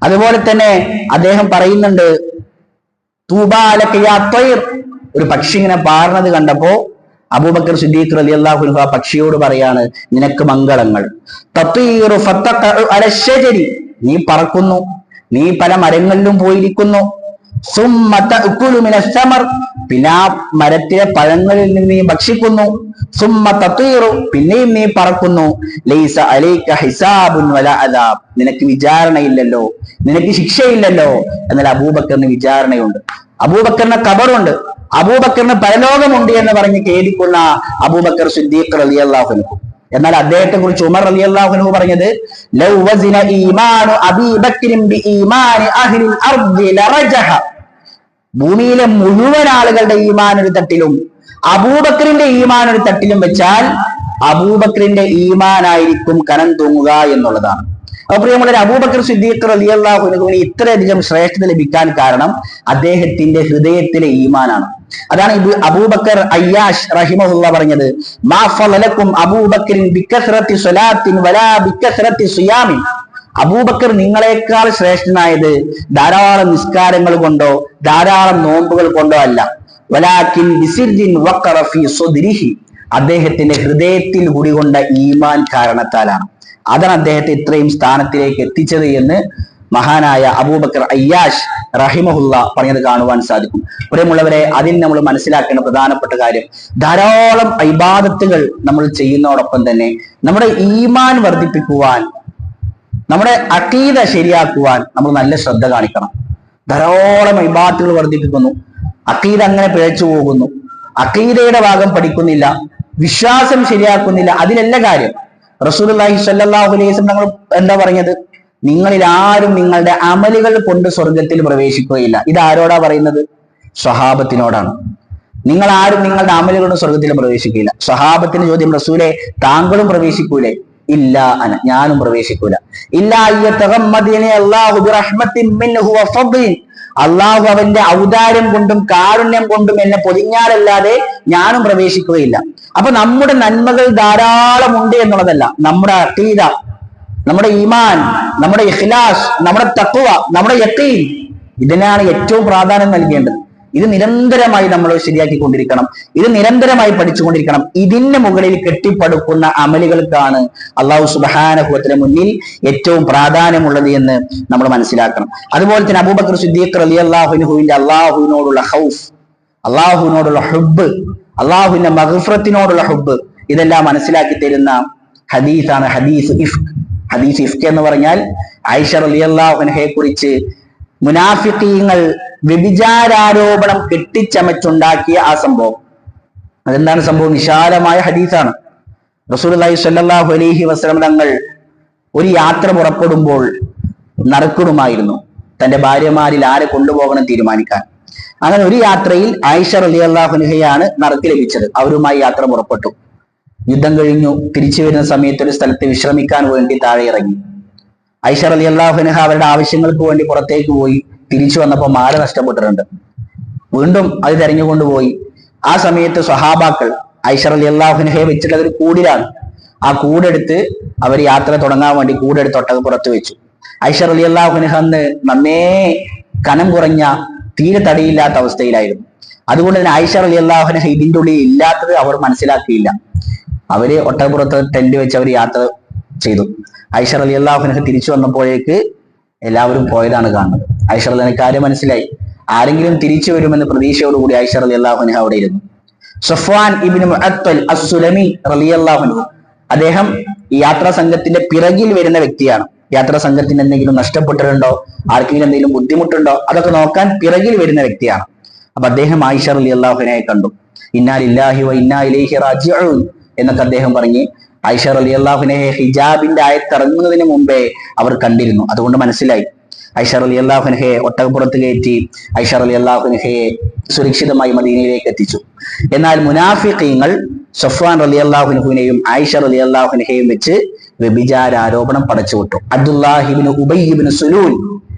അതുപോലെ തന്നെ അദ്ദേഹം പറയുന്നുണ്ട്, തൂബാലക യാ ത്വയ്ർ, ഒരു പക്ഷി ഇങ്ങനെ പാറുന്നത് കണ്ടപ്പോ അബൂബക്കർ സിദ്ദീഖ് റളിയല്ലാഹു അൻഹു ആ പക്ഷിയോട് പറയാണ്, നിനക്ക് മംഗളങ്ങൾ. തത്വീറു ഫതഖഉ അല ശജരി, നീ പറക്കുന്നു, നീ പല മരങ്ങളിലും പോയിരിക്കുന്നു. സുമ്മ തഅകുലു മിനസ് സമർ, പിന്നെ ആ മരത്തിലെ പഴങ്ങളിൽ നിന്ന് നീ ഭക്ഷിക്കുന്നു. സുമ്മ തത്വീറു, പിന്നെയും നീ പറക്കുന്നു. ലൈസ അലൈക ഹിസാബുൻ വലാ അദാബ്, നിനക്ക് വിചാരണയില്ലല്ലോ, നിനക്ക് ശിക്ഷയില്ലല്ലോ. എന്നാൽ അബൂബക്കറിന് വിചാരണയുണ്ട്, അബൂബക്കറിന് ഖബറുണ്ട്, അബൂബക്കറിന് പരലോകമുണ്ട് എന്ന് പറഞ്ഞ് ഖേദിക്കുന്ന അബൂബക്കർ സിദ്ദീഖ് റളിയല്ലാഹു അൻഹു. എന്നാൽ അദ്ദേഹത്തെ കുറിച്ച് ഉമർ റളിയല്ലാഹു അൻഹു പറഞ്ഞത്, ലൗ വസിന ഈമാനു അബീ ബക്രിൻ ബി ഈമാനി അഹ്ലിൽ അർദി ലറജഹ, ഭൂമിയിലെ മുഴുവൻ ആളുകളുടെ ഈമാൻ ഒരു തട്ടിലും അബൂബക്കറിന്റെ ഈമാൻ ഒരു തട്ടിലും വെച്ചാൽ അബൂബക്കറിന്റെ ഈമാനായിരിക്കും കനം തൂങ്ങുക എന്നുള്ളതാണ്. അപ്പോൾ പ്രിയമുള്ളവരെ, അബൂബക്കർ സിദ്ദീഖ് റളിയല്ലാഹു അൻഹുവിന് ഇത്രയധികം ശ്രേഷ്ഠത ലഭിക്കാൻ കാരണം അദ്ദേഹത്തിന്റെ ഹൃദയത്തിലെ ഈമാനാണ്. അതാണ് അബൂബക്കർ അയ്യാഷ് റഹിമഹുല്ലാ പറഞ്ഞത്, മാ ഫളലകും അബൂബക്കറിൻ ബികസ്റത്തി സ്വലാത്തിൻ വലാ ബികസ്റത്തി സിയാമിൻ, അബൂബക്കർ നിങ്ങളെക്കാൾ ശ്രേഷ്ഠനായത് ധാരാളം നിസ്കാരങ്ങൾ കൊണ്ടോ ധാരാളം നോമ്പുകൾ കൊണ്ടോ അല്ല, വലാകിൻ ബിസിർജിൻ വഖറ ഫീ സുദ്രിഹി, അദ്ദേഹത്തിന്റെ ഹൃദയത്തിൽ കുടികൊണ്ട ഈമാൻ കാരണത്താലാണ്. അതാണ് അദ്ദേഹത്തെ ഇത്രയും സ്ഥാനത്തിലേക്ക് എത്തിച്ചത് എന്ന് മഹാനായ അബൂബക്കർ അയ്യാഷ് റഹിമഹുല്ല പറഞ്ഞത് കാണുവാൻ സാധിക്കും. പ്രിയമുള്ളവരെ, അതിൽ നമ്മൾ മനസ്സിലാക്കേണ്ട പ്രധാനപ്പെട്ട കാര്യം, ധാരാളം ഇബാദത്തുകൾ നമ്മൾ ചെയ്യുന്നതോടൊപ്പം തന്നെ നമ്മുടെ ഈമാൻ വർദ്ധിപ്പിക്കുവാൻ, നമ്മുടെ അഖീദ ശരിയാക്കുവാൻ നമ്മൾ നല്ല ശ്രദ്ധ കാണിക്കണം. ധാരാളം ഇബാദത്തുകൾ വർദ്ധിപ്പിക്കുന്നു, അഖീദ അങ്ങനെ പിഴച്ചു പോകുന്നു, അഖീദയുടെ ഭാഗം പഠിക്കുന്നില്ല, വിശ്വാസം ശരിയാക്കുന്നില്ല. അതിലല്ല കാര്യം. റസൂലുള്ളാഹി സ്വല്ലല്ലാഹു അലൈഹി വസല്ലം നമ്മൾ എന്താ പറഞ്ഞത്? നിങ്ങളിൽ ആരും നിങ്ങളുടെ അമലുകൾ കൊണ്ട് സ്വർഗത്തിൽ പ്രവേശിക്കുകയില്ല. ഇത് ആരോടാ പറയുന്നത്? സ്വഹാബത്തിനോടാണ്. നിങ്ങൾ ആരും നിങ്ങളുടെ അമലുകൾ കൊണ്ട് സ്വർഗത്തിൽ പ്രവേശിക്കുകയില്ല. സ്വഹാബത്തിന് ചോദ്യം, റസൂലെ താങ്കളും പ്രവേശിക്കൂലേ? ഇല്ല അന, ഞാനും പ്രവേശിക്കൂല. അള്ളാഹു അവന്റെ ഔദാര്യം കൊണ്ടും കാരുണ്യം കൊണ്ടും എന്നെ പൊതിഞ്ഞാലല്ലാതെ ഞാനും പ്രവേശിക്കുകയില്ല. അപ്പൊ നമ്മുടെ നന്മകൾ ധാരാളമുണ്ട് എന്നുള്ളതല്ല, നമ്മുടെ അഖീദ, നമ്മുടെ ഈമാൻ, നമ്മുടെ ഇഖ്ലാസ്, നമ്മുടെ തഖ്വ, നമ്മുടെ യഖീൻ, ഇതിനാണ് ഏറ്റവും പ്രാധാന്യം നൽകേണ്ടത്. ഇത് നിരന്തരമായി നമ്മൾ ശരിയാക്കിക്കൊണ്ടിരിക്കണം, ഇത് നിരന്തരമായി പഠിച്ചുകൊണ്ടിരിക്കണം. ഇതിന് മുകളിൽ കെട്ടിപ്പടുക്കുന്ന അമലുകൾക്കാണ് അള്ളാഹു സുബ്ഹാനഹു വ തആല മുന്നിൽ ഏറ്റവും പ്രാധാന്യമുള്ളത് എന്ന് നമ്മൾ മനസ്സിലാക്കണം. അതുപോലെ തന്നെ അബൂബക്കർ സിദ്ദീഖ് റളിയല്ലാഹു അൻഹുവിന്റെ അള്ളാഹുവിനോടുള്ള ഖൗഫ്, അള്ളാഹുവിനോടുള്ള ഹുബ്ബ്, അള്ളാഹുവിന്റെ മഗ്ഫിറത്തിനോടുള്ള ഹുബ്ബ്, ഇതെല്ലാം മനസ്സിലാക്കി തരുന്ന ഹദീസാണ് ഹദീസ് ഇഫ്ക്. ഹദീസ് ഇഫ്ക് എന്ന് പറഞ്ഞാൽ ആയിഷ റളിയല്ലാഹു അൻഹയെ കുറിച്ച് മുനാഫിഖീങ്ങൾ വ്യഭിചാരോപണം കെട്ടിച്ചമച്ചുണ്ടാക്കിയ ആ സംഭവം. അതെന്താണ് സംഭവം? വിശാലമായ ഹദീസാണ്. റസൂലുള്ളാഹി സ്വല്ലല്ലാഹു അലൈഹി വസല്ലം തങ്ങൾ ഒരു യാത്ര പുറപ്പെടുമ്പോൾ നറുക്കിടുമായിരുന്നു തന്റെ ഭാര്യമാരിൽ ആരെ കൊണ്ടുപോകണം തീരുമാനിക്കാൻ. അങ്ങനെ ഒരു യാത്രയിൽ ആയിഷ റളിയല്ലാഹു അൻഹയാണ് നറുക്ക് ലഭിച്ചത്. അവരുമായി യാത്ര പുറപ്പെട്ടു. യുദ്ധം കഴിഞ്ഞു തിരിച്ചു വരുന്ന സമയത്ത് ഒരു സ്ഥലത്ത് വിശ്രമിക്കാൻ വേണ്ടി താഴെ ഇറങ്ങി. ആയിഷ റളിയല്ലാഹു അൻഹ അവരുടെ ആവശ്യങ്ങൾക്ക് വേണ്ടി പുറത്തേക്ക് പോയി. തിരിച്ചു വന്നപ്പോൾ മാല നഷ്ടപ്പെട്ടിട്ടുണ്ട്. വീണ്ടും അത് തെരഞ്ഞുകൊണ്ടുപോയി. ആ സമയത്ത് സ്വഹാബാക്കൾ ആയിഷ റളിയല്ലാഹു അൻഹയെ വെച്ചിട്ട് അതൊരു കൂടിലാണ്. ആ കൂടെടുത്ത് അവർ യാത്ര തുടങ്ങാൻ വേണ്ടി കൂടെടുത്ത് ഒട്ടകപ്പുറത്ത് വെച്ചു. ആയിഷ റളിയല്ലാഹു അൻഹ അന്ന് നന്നേ കനം കുറഞ്ഞ, തീരെ തടിയില്ലാത്ത അവസ്ഥയിലായിരുന്നു. അതുകൊണ്ട് തന്നെ ആയിഷ റളിയല്ലാഹു അൻഹ ഇതിന്റെ ഉള്ളിൽ ഇല്ലാത്തത് അവർ മനസ്സിലാക്കിയില്ല. അവര് ഒട്ടകപ്പുറത്ത് ടെന്റ് വെച്ച് അവർ യാത്ര ചെയ്തു. ആയിഷ റളിയല്ലാഹു അൻഹ തിരിച്ചു വന്നപ്പോഴേക്ക് എല്ലാവരും പോയതാണ് കാണുന്നത്. ആയിഷ റളിയല്ലാഹു കാര്യം മനസ്സിലായി. ആരെങ്കിലും തിരിച്ചു വരുമെന്ന് പ്രതീക്ഷയോടുകൂടി ആയിഷ റളിയല്ലാഹു അൻഹ അവിടെ ഇരുന്നു. സഫ്വാൻ ഇബ്നു മുഅത്തൽ അസ്സുലമി റളിയല്ലാഹു അൻഹു, അദ്ദേഹം ഈ യാത്രാ സംഘത്തിന്റെ പിറകിൽ വരുന്ന വ്യക്തിയാണ്. യാത്രാ സംഘത്തിന് എന്തെങ്കിലും നഷ്ടപ്പെട്ടിട്ടുണ്ടോ, ആർക്കെങ്കിലും എന്തെങ്കിലും ബുദ്ധിമുട്ടുണ്ടോ, അതൊക്കെ നോക്കാൻ പിറകിൽ വരുന്ന വ്യക്തിയാണ്. അപ്പൊ അദ്ദേഹം ആയിഷ റളിയല്ലാഹു അൻഹയെ കണ്ടു. ഇന്നാ ലില്ലാഹി വ ഇന്നാ ഇലൈഹി റാജിഊൻ എന്നൊക്കെ അദ്ദേഹം പറഞ്ഞ് ആയിഷ റളിയല്ലാഹു അൻഹയെ ഹിജാബിന്റെ ആയത്തിറങ്ങുന്നതിന് മുമ്പേ അവർ കണ്ടിരുന്നു. അതുകൊണ്ട് മനസ്സിലായി. ആയിഷ റളിയല്ലാഹു അൻഹയെ ഒട്ടകപ്പുറത്ത് കയറ്റി ആയിഷ റളിയല്ലാഹു അൻഹയെ സുരക്ഷിതമായി മദീനയിലേക്ക് എത്തിച്ചു. എന്നാൽ മുനാഫിഖീങ്ങൾ സഫ്വാൻ റളിയല്ലാഹു അൻഹുവിനെയും ആയിഷ റളിയല്ലാഹു അൻഹയെയും വെച്ച് വ്യഭിചാര ആരോപണം പടച്ചുവിട്ടു. അബ്ദുല്ലാഹി ഇബ്നു ഉബയ്യ് ഇബ്നു സുലൂൽ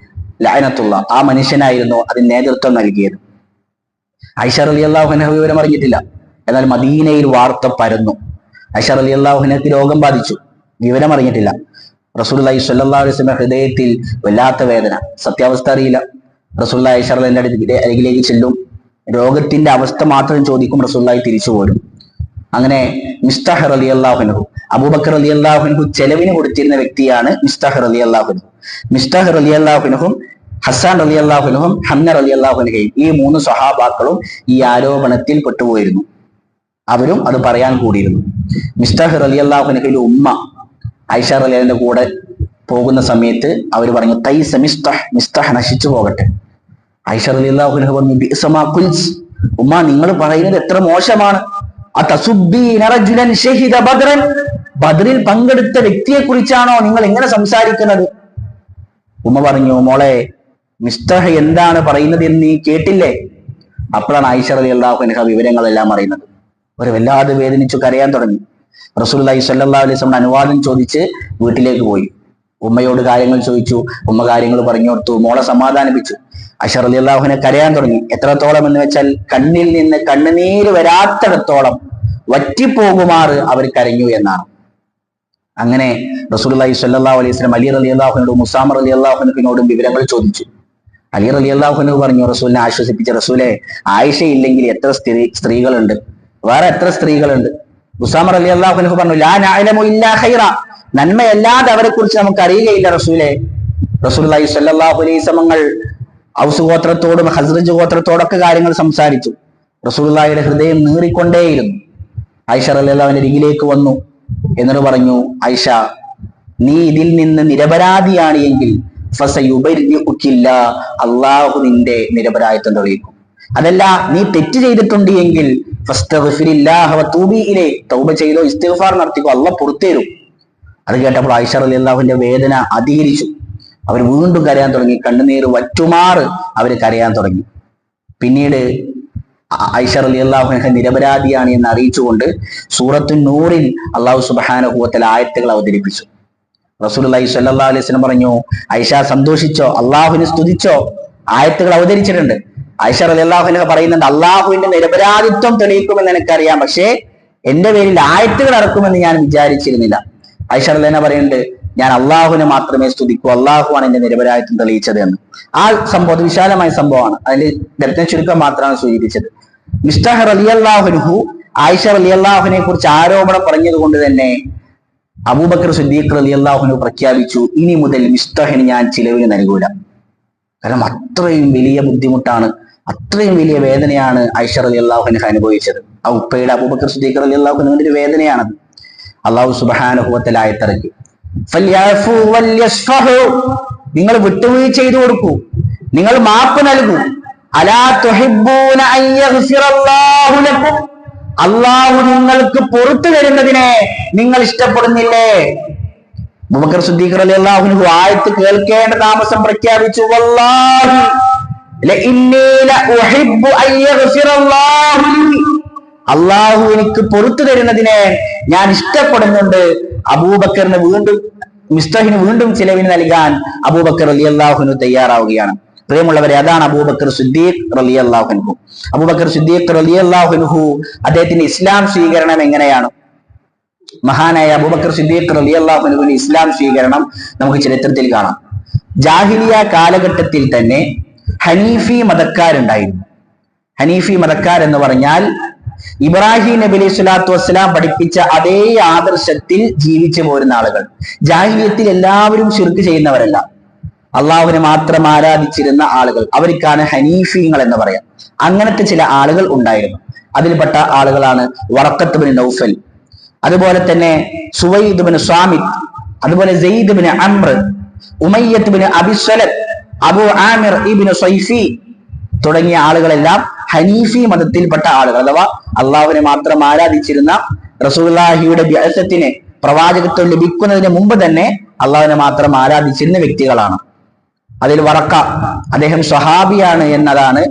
ലഅനത്തുല്ലാഹ് ആ മനുഷ്യനായിരുന്നു അതിന് നേതൃത്വം നൽകിയത്. ആയിഷ റളിയല്ലാഹു അൻഹ വിവരം അറിഞ്ഞിട്ടില്ല. എന്നാൽ മദീനയിൽ വാർത്ത പരന്നു. ആയിഷ റളിയല്ലാഹു അൻഹയ്ക്ക് രോഗം ബാധിച്ചു, വിവരം അറിഞ്ഞിട്ടില്ല. റസൂലുള്ളാഹി സ്വല്ലല്ലാഹു അലൈഹി വസല്ലം ഹൃദയത്തിൽ വല്ലാത്ത വേദന, സത്യാവസ്ഥ അറിയില്ല. റസൂലുള്ളാഹി ആയിഷ റളിയല്ലാഹുവിന്റെ അരികിലേക്ക് ചെല്ലും, രോഗത്തിന്റെ അവസ്ഥ മാത്രം ചോദിക്കും, റസൂലുള്ളാഹി തിരിച്ചു പോരും. അങ്ങനെ മിസ്താഹ് റളിയല്ലാഹു അൻഹു, അബൂബക്കർ റളിയല്ലാഹു അൻഹു ചെലവിന് കൊടുത്തിരുന്ന വ്യക്തിയാണ് മിസ്താഹ് റളിയല്ലാഹു അൻഹു. മിസ്താഹ് റളിയല്ലാഹു അൻഹും ഹസ്സാൻ റളിയല്ലാഹു അൻഹും ഹംന റളിയല്ലാഹു അൻഹയും ഈ 3 സ്വഹാബാക്കളും ഈ ആരോപണത്തിൽ പെട്ടുപോയിരുന്നു. അവരും അത് പറയാൻ കൂടിയിരുന്നു. മിസ്താഹ് റളിയല്ലാഹു അൻഹുവിന്റെ ഉമ്മ ആയിഷ റളിയല്ലാഹുവിന്റെ കൂടെ പോകുന്ന സമയത്ത് അവർ പറഞ്ഞു, തൈസ മിസ്താഹ്, മിസ്താഹ് നശിച്ചു പോകട്ടെ. ആയിഷ റളിയല്ലാഹു അൻഹ പറഞ്ഞു, ബിഅ്സമാ ഖുൽസ്, ഉമ്മ നിങ്ങൾ പറയുന്നത് എത്ര മോശമാണ്. അതസുബ്ബീന റജുലൻ ശഹിദ ബദ്റൻ, ബദ്റിൽ പങ്കെടുത്ത വ്യക്തിയെ കുറിച്ചാണോ നിങ്ങൾ എങ്ങനെ സംസാരിക്കുന്നത്? ഉമ്മ പറഞ്ഞു, മോളെ മിസ്താഹ് എന്താണ് പറയുന്നത് എന്ന് നീ കേട്ടില്ലേ? അപ്പോഴാണ് ആയിഷ റളിയല്ലാഹു അൻഹ വിവരങ്ങളെല്ലാം അറിയുന്നത്. അവർ വല്ലാതെ വേദനിച്ചു കരയാൻ തുടങ്ങി. റസൂലുള്ളാഹി സ്വല്ലല്ലാഹു അലൈഹി വസല്ലം അനുവാദം ചോദിച്ച് വീട്ടിലേക്ക് പോയി. ഉമ്മയോട് കാര്യങ്ങൾ ചോദിച്ചു. ഉമ്മ കാര്യങ്ങൾ പറഞ്ഞു കൊടുത്തു, മോളെ സമാധാനിപ്പിച്ചു. ആയിഷ റളിയല്ലാഹു അൻഹ കരയാൻ തുടങ്ങി. എത്രത്തോളം എന്ന് വെച്ചാൽ കണ്ണിൽ നിന്ന് കണ്ണുനീര് വരാത്തിടത്തോളം വറ്റിപ്പോകുമാറ് അവർ കരഞ്ഞു എന്നാണ്. അങ്ങനെ റസൂലുള്ളാഹി സ്വല്ലല്ലാഹു അലൈഹി വസല്ലം അലി റളിയല്ലാഹു അൻഹുവിനോടും ഉസാമ റളിയല്ലാഹു അൻഹുവിനോടും വിവരങ്ങൾ ചോദിച്ചു. അലി റളിയല്ലാഹു അൻഹു പറഞ്ഞു, റസൂലിനെ ആശ്വസിപ്പിച്ച, റസൂലെ ആയിഷ ഇല്ലെങ്കിൽ എത്ര സ്ത്രീകളുണ്ട്, വേറെ എത്ര സ്ത്രീകളുണ്ട്. ഉസാമ റളിയല്ലാഹു അൻഹു പറഞ്ഞു, ലാ നഅലമു ഇല്ലാ ഖൈറ, നന്മയല്ലാതെ അവരെ കുറിച്ച് നമുക്ക് അറിയുകയില്ല റസൂലെ. റസൂലുള്ളാഹി സ്വല്ലല്ലാഹു അലൈഹി വസല്ലം ഔസ് ഗോത്രത്തോടും ഹസ്റജ് ഗോത്രത്തോടൊക്കെ കാര്യങ്ങൾ സംസാരിച്ചു. റസൂലുള്ളാഹിയുടെ ഹൃദയം നീറിക്കൊണ്ടേയിരുന്നു. ആയിഷ റളിയല്ലാഹു അൻഹ അരികിലേക്ക് വന്നു. എന്നിട്ട് പറഞ്ഞു, ആയിഷ, നീ ഇതിൽ നിന്ന് നിരപരാധിയാണ് എങ്കിൽ ഫസയുബരിഉകില്ല, അല്ലാഹു നിന്റെ നിരപരാധിത്വം തെളിയിക്കും. അതല്ല നീ തെറ്റ് ചെയ്തിട്ടുണ്ട് എങ്കിൽ ഫസ്തഗ്ഫിരില്ലാഹ വതൂബി ഇലൈഹി, തൗബ ചെയ്തോ ഇസ്തിഗ്ഫാർ നടത്തിക്കോ, അല്ലാഹു പുറത്തേരും. അത് കേട്ടപ്പോൾ ആയിഷ റളിയല്ലാഹു അൻഹയുടെ വേദന അധികരിച്ചു. അവർ വീണ്ടും കരയാൻ തുടങ്ങി. കണ്ണുനീര് വറ്റുമാറ് അവർ കരയാൻ തുടങ്ങി. പിന്നീട് ആയിഷ റളിയല്ലാഹു അൻഹ നിരപരാധിയാണ് എന്ന് അറിയിച്ചുകൊണ്ട് സൂറത്തുൻ നൂറിൽ അല്ലാഹു സുബ്ഹാനഹു വ തആല ആയത്തുകൾ അവതരിപ്പിച്ചു. റസൂലുള്ളാഹി സ്വല്ലല്ലാഹു അലൈഹി വസല്ലം പറഞ്ഞു, ആയിഷ സന്തോഷിച്ചോ, അള്ളാഹുവിനെ സ്തുതിച്ചോ, ആയത്തുകൾ അവതരിച്ചിട്ടുണ്ട്. ആയിഷ റളിയല്ലാഹു അൻഹ പറയുന്നുണ്ട്, അള്ളാഹുവിന്റെ നിരപരാധിത്വം തെളിയിക്കുമെന്ന് എനിക്കറിയാം, പക്ഷേ എന്റെ പേരിൽ ആയത്തുകൾ ഇറക്കുമെന്ന് ഞാൻ വിചാരിച്ചിരുന്നില്ല. ആയിഷ റളിയല്ലാഹു അൻഹ പറയുന്നുണ്ട്, ഞാൻ അള്ളാഹുവിനെ മാത്രമേ സ്തുതിക്കൂ, അള്ളാഹുവാണ് എന്റെ നിരപരാധിത്വം തെളിയിച്ചത് എന്ന്. ആ സംഭവം വിശാലമായ സംഭവമാണ്, അതിന്റെ രത്ന ചുരുക്കം മാത്രമാണ് സൂചിപ്പിച്ചത്. മിസ്താഹ് റളിയല്ലാഹു അൻഹു ആയിഷ റളിയല്ലാഹു അൻഹയെ കുറിച്ച് ആരോപണം പറഞ്ഞത് കൊണ്ട് തന്നെ അബൂബക്കർ സിദ്ദീഖ് റളിയല്ലാഹു അൻഹു പ്രഖ്യാപിച്ചു, ഇനി മുതൽ മിസ്താഹിന് ഞാൻ ചിലവിന് നൽകൂല. കാരണം അത്രയും വലിയ ബുദ്ധിമുട്ടാണ്, അത്രയും വലിയ വേദനയാണ് ആയിഷ റളിയല്ലാഹു അൻഹ അനുഭവിച്ചത്. ആ ഉപ്പയുടെ അബൂബക്കർ സിദ്ദീഖ് റളിയല്ലാഹു അൻഹുവിന്റെ ഒരു വേദനയാണത്. അല്ലാഹു സുബ്ഹാനഹു വ തആല ആയത്തിറക്കി, ഫൽയഅഫു വൽയസ്ഫഹു, നിങ്ങൾ വിട്ടുവീഴ്ച ചെയ്തു കൊടുക്കൂ, നിങ്ങൾ മാപ്പ് നൽകൂ. അലാ തുഹിബ്ബൂന അൻ യഗ്ഫിറല്ലാഹു ലക്കും, അല്ലാഹു നിങ്ങൾക്ക് പുറത്തു തരുന്നതിനെ നിങ്ങൾ ഇഷ്ടപ്പെടുന്നില്ലേ? അബൂബക്കർ സിദ്ദീഖ് റളിയല്ലാഹു അൻഹു ആയത്ത് കേൾക്കേണ്ട താമസം പ്രഖ്യാപിച്ചു, വല്ലാഹി ലഇന്നീ ലഉഹിബ്ബു അൻ യഗ്ഫിറല്ലാഹു ലി, അല്ലാഹു എനിക്ക് പുറത്തു തരുന്നതിനെ ഞാൻ ഇഷ്ടപ്പെടുന്നുണ്ട്. അബൂബക്കറിന് വീണ്ടും മിസ്താഹിന് വീണ്ടും ചിലവിന് നൽകാൻ അബൂബക്കർ റളിയല്ലാഹു അൻഹു തയ്യാറാവുകയാണ്. പ്രിയമുള്ളവരെ, അതാണ് അബൂബക്കർ സിദ്ദീഖ് റളിയല്ലാഹു അൻഹു. അബൂബക്കർ സിദ്ദീഖ് റളിയല്ലാഹു അൻഹു അദ്ദേഹത്തിന്റെ ഇസ്ലാം സ്വീകരണം എങ്ങനെയാണ്? മഹാനായ അബൂബക്കർ സിദ്ദീഖ് റളിയല്ലാഹു അൻഹുവിന്റെ ഇസ്ലാം സ്വീകരണം നമുക്ക് ചരിത്രത്തിൽ കാണാം. ജാഹിലിയ കാലഘട്ടത്തിൽ തന്നെ ഹനീഫി മതക്കാരുണ്ടായിരുന്നു. ഹനീഫി മതക്കാർ എന്ന് പറഞ്ഞാൽ ഇബ്രാഹിം നബി അലൈഹി സ്വലാത്തു വസ്സലാം പഠിപ്പിച്ച അതേ ആദർശത്തിൽ ജീവിച്ചു പോരുന്ന ആളുകൾ. ജാഹിലിയത്തിൽ എല്ലാവരും ശിർക്ക് ചെയ്യുന്നവരല്ല, അള്ളാഹുവിനെ മാത്രം ആരാധിച്ചിരുന്ന ആളുകൾ, അവർക്കാണ് ഹനീഫീങ്ങൾ എന്ന് പറയാം. അങ്ങനത്തെ ചില ആളുകൾ ഉണ്ടായിരുന്നു. അതിൽപ്പെട്ട ആളുകളാണ് വറഖത്ത് ബിൻ നൗഫൽ, അതുപോലെ തന്നെ സുവൈദ് ബിൻ സ്വാമിത്, അതുപോലെ Zaid bin Amr, Umayyat bin Abi Salat, Abu Amir ibn Saifi തുടങ്ങിയ ആളുകളെല്ലാം ഹനീഫി മതത്തിൽപ്പെട്ട ആളുകൾ, അഥവാ അള്ളാഹുവിനെ മാത്രം ആരാധിച്ചിരുന്ന, റസൂലുള്ളാഹിയുടെ ബിഅസത്തിന് പ്രവാചകത്വം ലഭിക്കുന്നതിന് മുമ്പ് തന്നെ അള്ളാഹുവിനെ മാത്രം ആരാധിച്ചിരുന്ന വ്യക്തികളാണ്. അതിൽ വറക്ക, അദ്ദേഹം സ്വഹാബിയാണ് എന്നതാണ്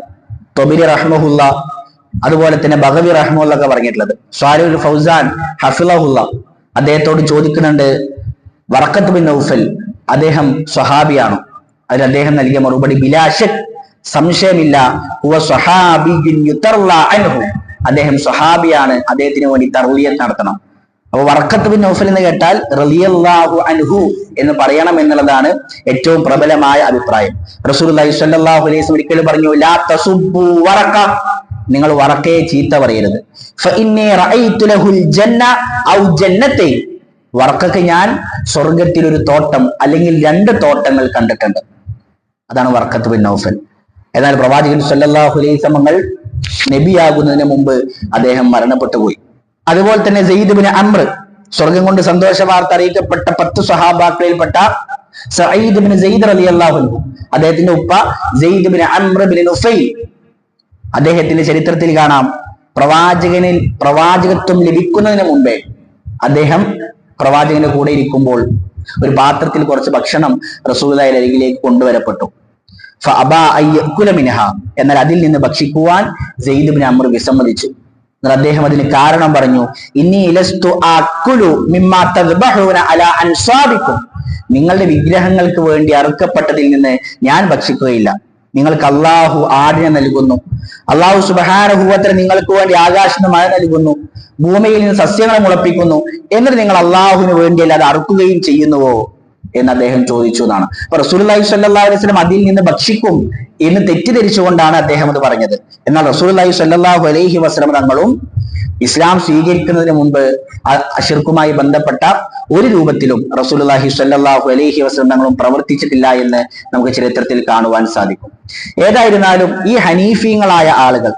തൊബിരി റഹ്മഹുല്ല, അതുപോലെ തന്നെ ബഗവി റഹ്മുല്ല ഒക്കെ പറഞ്ഞിട്ടുള്ളത്. സ്വാലിഹുൽ ഫൗസാൻ ഹഫിളഹുല്ല അദ്ദേഹത്തോട് ചോദിക്കുന്നുണ്ട്, വറക്കത്ത് ബിൻ നൗഫൽ അദ്ദേഹം സ്വഹാബിയാണോ? അതിൽ അദ്ദേഹം നൽകിയ മറുപടി, ബിലാശക്, സംശയമില്ല, ഹുവ സ്വഹാബിയ്യുൻ യുതർലാ അൻഹു, അദ്ദേഹം സ്വഹാബിയാണ്, അദ്ദേഹത്തിന് വേണ്ടി തർളിയത്ത് നടത്തണം. അപ്പൊ വറക്കത്ത് ബിൻ നൗഫൽ എന്ന് കേട്ടാൽ റളിയല്ലാഹു അൻഹു എന്ന് പറയണം എന്നുള്ളതാണ് ഏറ്റവും പ്രബലമായ അഭിപ്രായം. റസൂലുള്ളാഹി സ്വല്ലല്ലാഹു അലൈഹി വസല്ലം ഒരിക്കലും പറഞ്ഞു, ലാ തസുബ്ബു വറക്ക, നിങ്ങൾ വറക്കയെ ചീത്ത പറയരുത്. ഫഇന്നി റഅയ്തു ലഹുൽ ജന്ന ഔ ജന്നതൈൻ, വറക്കക്ക് ഞാൻ സ്വർഗത്തിൽ ഒരു തോട്ടം അല്ലെങ്കിൽ 2 തോട്ടങ്ങൾ കണ്ടിട്ടുണ്ട്. അതാണ് വറക്കത്ത് ബിൻ നൗഫൽ. എന്നാൽ പ്രവാചകൻ സല്ലല്ലാഹു അലൈഹി വസല്ലം നബിയാകുന്നതിന് മുമ്പ് അദ്ദേഹം മരണപ്പെട്ടു പോയി. അതുപോലെ തന്നെ സെയ്ദ് ബിൻ അംർ, സ്വർഗം കൊണ്ട് സന്തോഷ വാർത്ത അറിയിക്കപ്പെട്ട 10 സ്വഹാബാക്കളിൽപ്പെട്ട സഈദ് ബിൻ സെയ്ദ് റളിയല്ലാഹു അൻഹു, അദ്ദേഹത്തിന്റെ ഉപ്പ Zaid bin Amr bin Nufail, അദ്ദേഹത്തിന്റെ ചരിത്രത്തിൽ കാണാം, പ്രവാചകത്വം ലഭിക്കുന്നതിന് മുമ്പേ അദ്ദേഹം പ്രവാചകന്റെ കൂടെ ഇരിക്കുമ്പോൾ ഒരു പാത്രത്തിൽ കുറച്ച് ഭക്ഷണം റസൂലുള്ളാഹിയുടെ അരികിലേക്ക് കൊണ്ടുവരപ്പെട്ടു. ഫഅബാ അയ്യകുല മിൻഹ, എന്നാൽ അതിൽ നിന്ന് ഭക്ഷിക്കുവാൻ സെയ്ദ് ബിൻ അംർ വിസമ്മതിച്ചു. എന്നാൽ അദ്ദേഹം അതിന് കാരണം പറഞ്ഞു, ഇന്നി ലസ്തു അക്കുലു മിമ്മാ തദ്ബഹൂന അലാ അൻസാബിക്കും, നിങ്ങളുടെ വിഗ്രഹങ്ങൾക്ക് വേണ്ടി അറുക്കപ്പെട്ടതിൽ നിന്ന് ഞാൻ ഭക്ഷിക്കുകയില്ല. നിങ്ങൾക്ക് അള്ളാഹു ആടിനെ നൽകുന്നു, അള്ളാഹു സുബ്ഹാനഹു വ തആല നിങ്ങൾക്ക് വേണ്ടി ആകാശത്ത് മഴ നൽകുന്നു, ഭൂമിയിൽ നിന്ന് സസ്യങ്ങളെ മുളപ്പിക്കുന്നു, എന്നിട്ട് നിങ്ങൾ അള്ളാഹുവിന് വേണ്ടി അല്ലാതെ അറുക്കുകയും ചെയ്യുന്നുവോ എന്ന് അദ്ദേഹം ചോദിച്ചു എന്നാണ്. അപ്പൊ റസൂലുള്ളാഹി സ്വല്ലല്ലാഹു അലൈഹി വസല്ലം അതിൽ നിന്ന് ഭക്ഷിക്കും എന്ന് തെറ്റിദ്ധരിച്ചുകൊണ്ടാണ് അദ്ദേഹം അത് പറഞ്ഞത്. എന്നാൽ റസൂലുള്ളാഹി സ്വല്ലല്ലാഹു അലൈഹി വസല്ലം തങ്ങളും ഇസ്ലാം സ്വീകരിക്കുന്നതിന് മുമ്പ് ശിർക്കുമായി ബന്ധപ്പെട്ട ഒരു രൂപത്തിലും റസൂലുള്ളാഹി സ്വല്ലല്ലാഹു അലൈഹി വസല്ലം തങ്ങളും പ്രവർത്തിച്ചിട്ടില്ല എന്ന് നമുക്ക് ചരിത്രത്തിൽ കാണുവാൻ സാധിക്കും. ഏതായിരുന്നാലും ഈ ഹനീഫീങ്ങളായ ആളുകൾ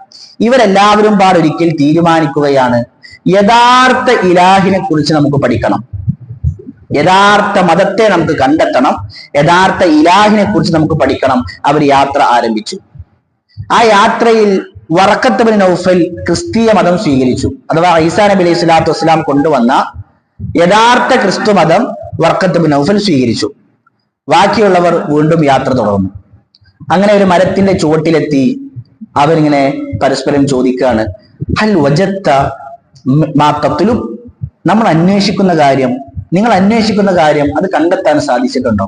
ഇവരെല്ലാവരും പാടൊരിക്കൽ തീരുമാനിക്കുകയാണ്, യഥാർത്ഥ ഇലാഹിനെ കുറിച്ച് നമുക്ക് പഠിക്കണം, യഥാർത്ഥ മതത്തെ നമുക്ക് കണ്ടെത്തണം, യഥാർത്ഥ ഇലാഹിനെ കുറിച്ച് നമുക്ക് പഠിക്കണം. അവർ യാത്ര ആരംഭിച്ചു. ആ യാത്രയിൽ വറക്കത്ത് ബിൻ നൗഫൽ ക്രിസ്തീയ മതം സ്വീകരിച്ചു. അഥവാ ഈസാ നബി അലൈഹി സ്വലാത്തു വസ്സലാം കൊണ്ടുവന്ന യഥാർത്ഥ ക്രിസ്തു മതം വറക്കത്ത് ബിൻ നൗഫൽ സ്വീകരിച്ചു. ബാക്കിയുള്ളവർ വീണ്ടും യാത്ര തുടർന്നു. അങ്ങനെ ഒരു മരത്തിന്റെ ചുവട്ടിലെത്തി അവരിങ്ങനെ പരസ്പരം ചോദിക്കുകയാണ്, ഹൽ വജത്ത മാ തത്ലു, നമ്മൾ അന്വേഷിക്കുന്ന കാര്യം, നിങ്ങൾ അന്വേഷിക്കുന്ന കാര്യം അത് കണ്ടെത്താൻ സാധിച്ചിട്ടുണ്ടോ?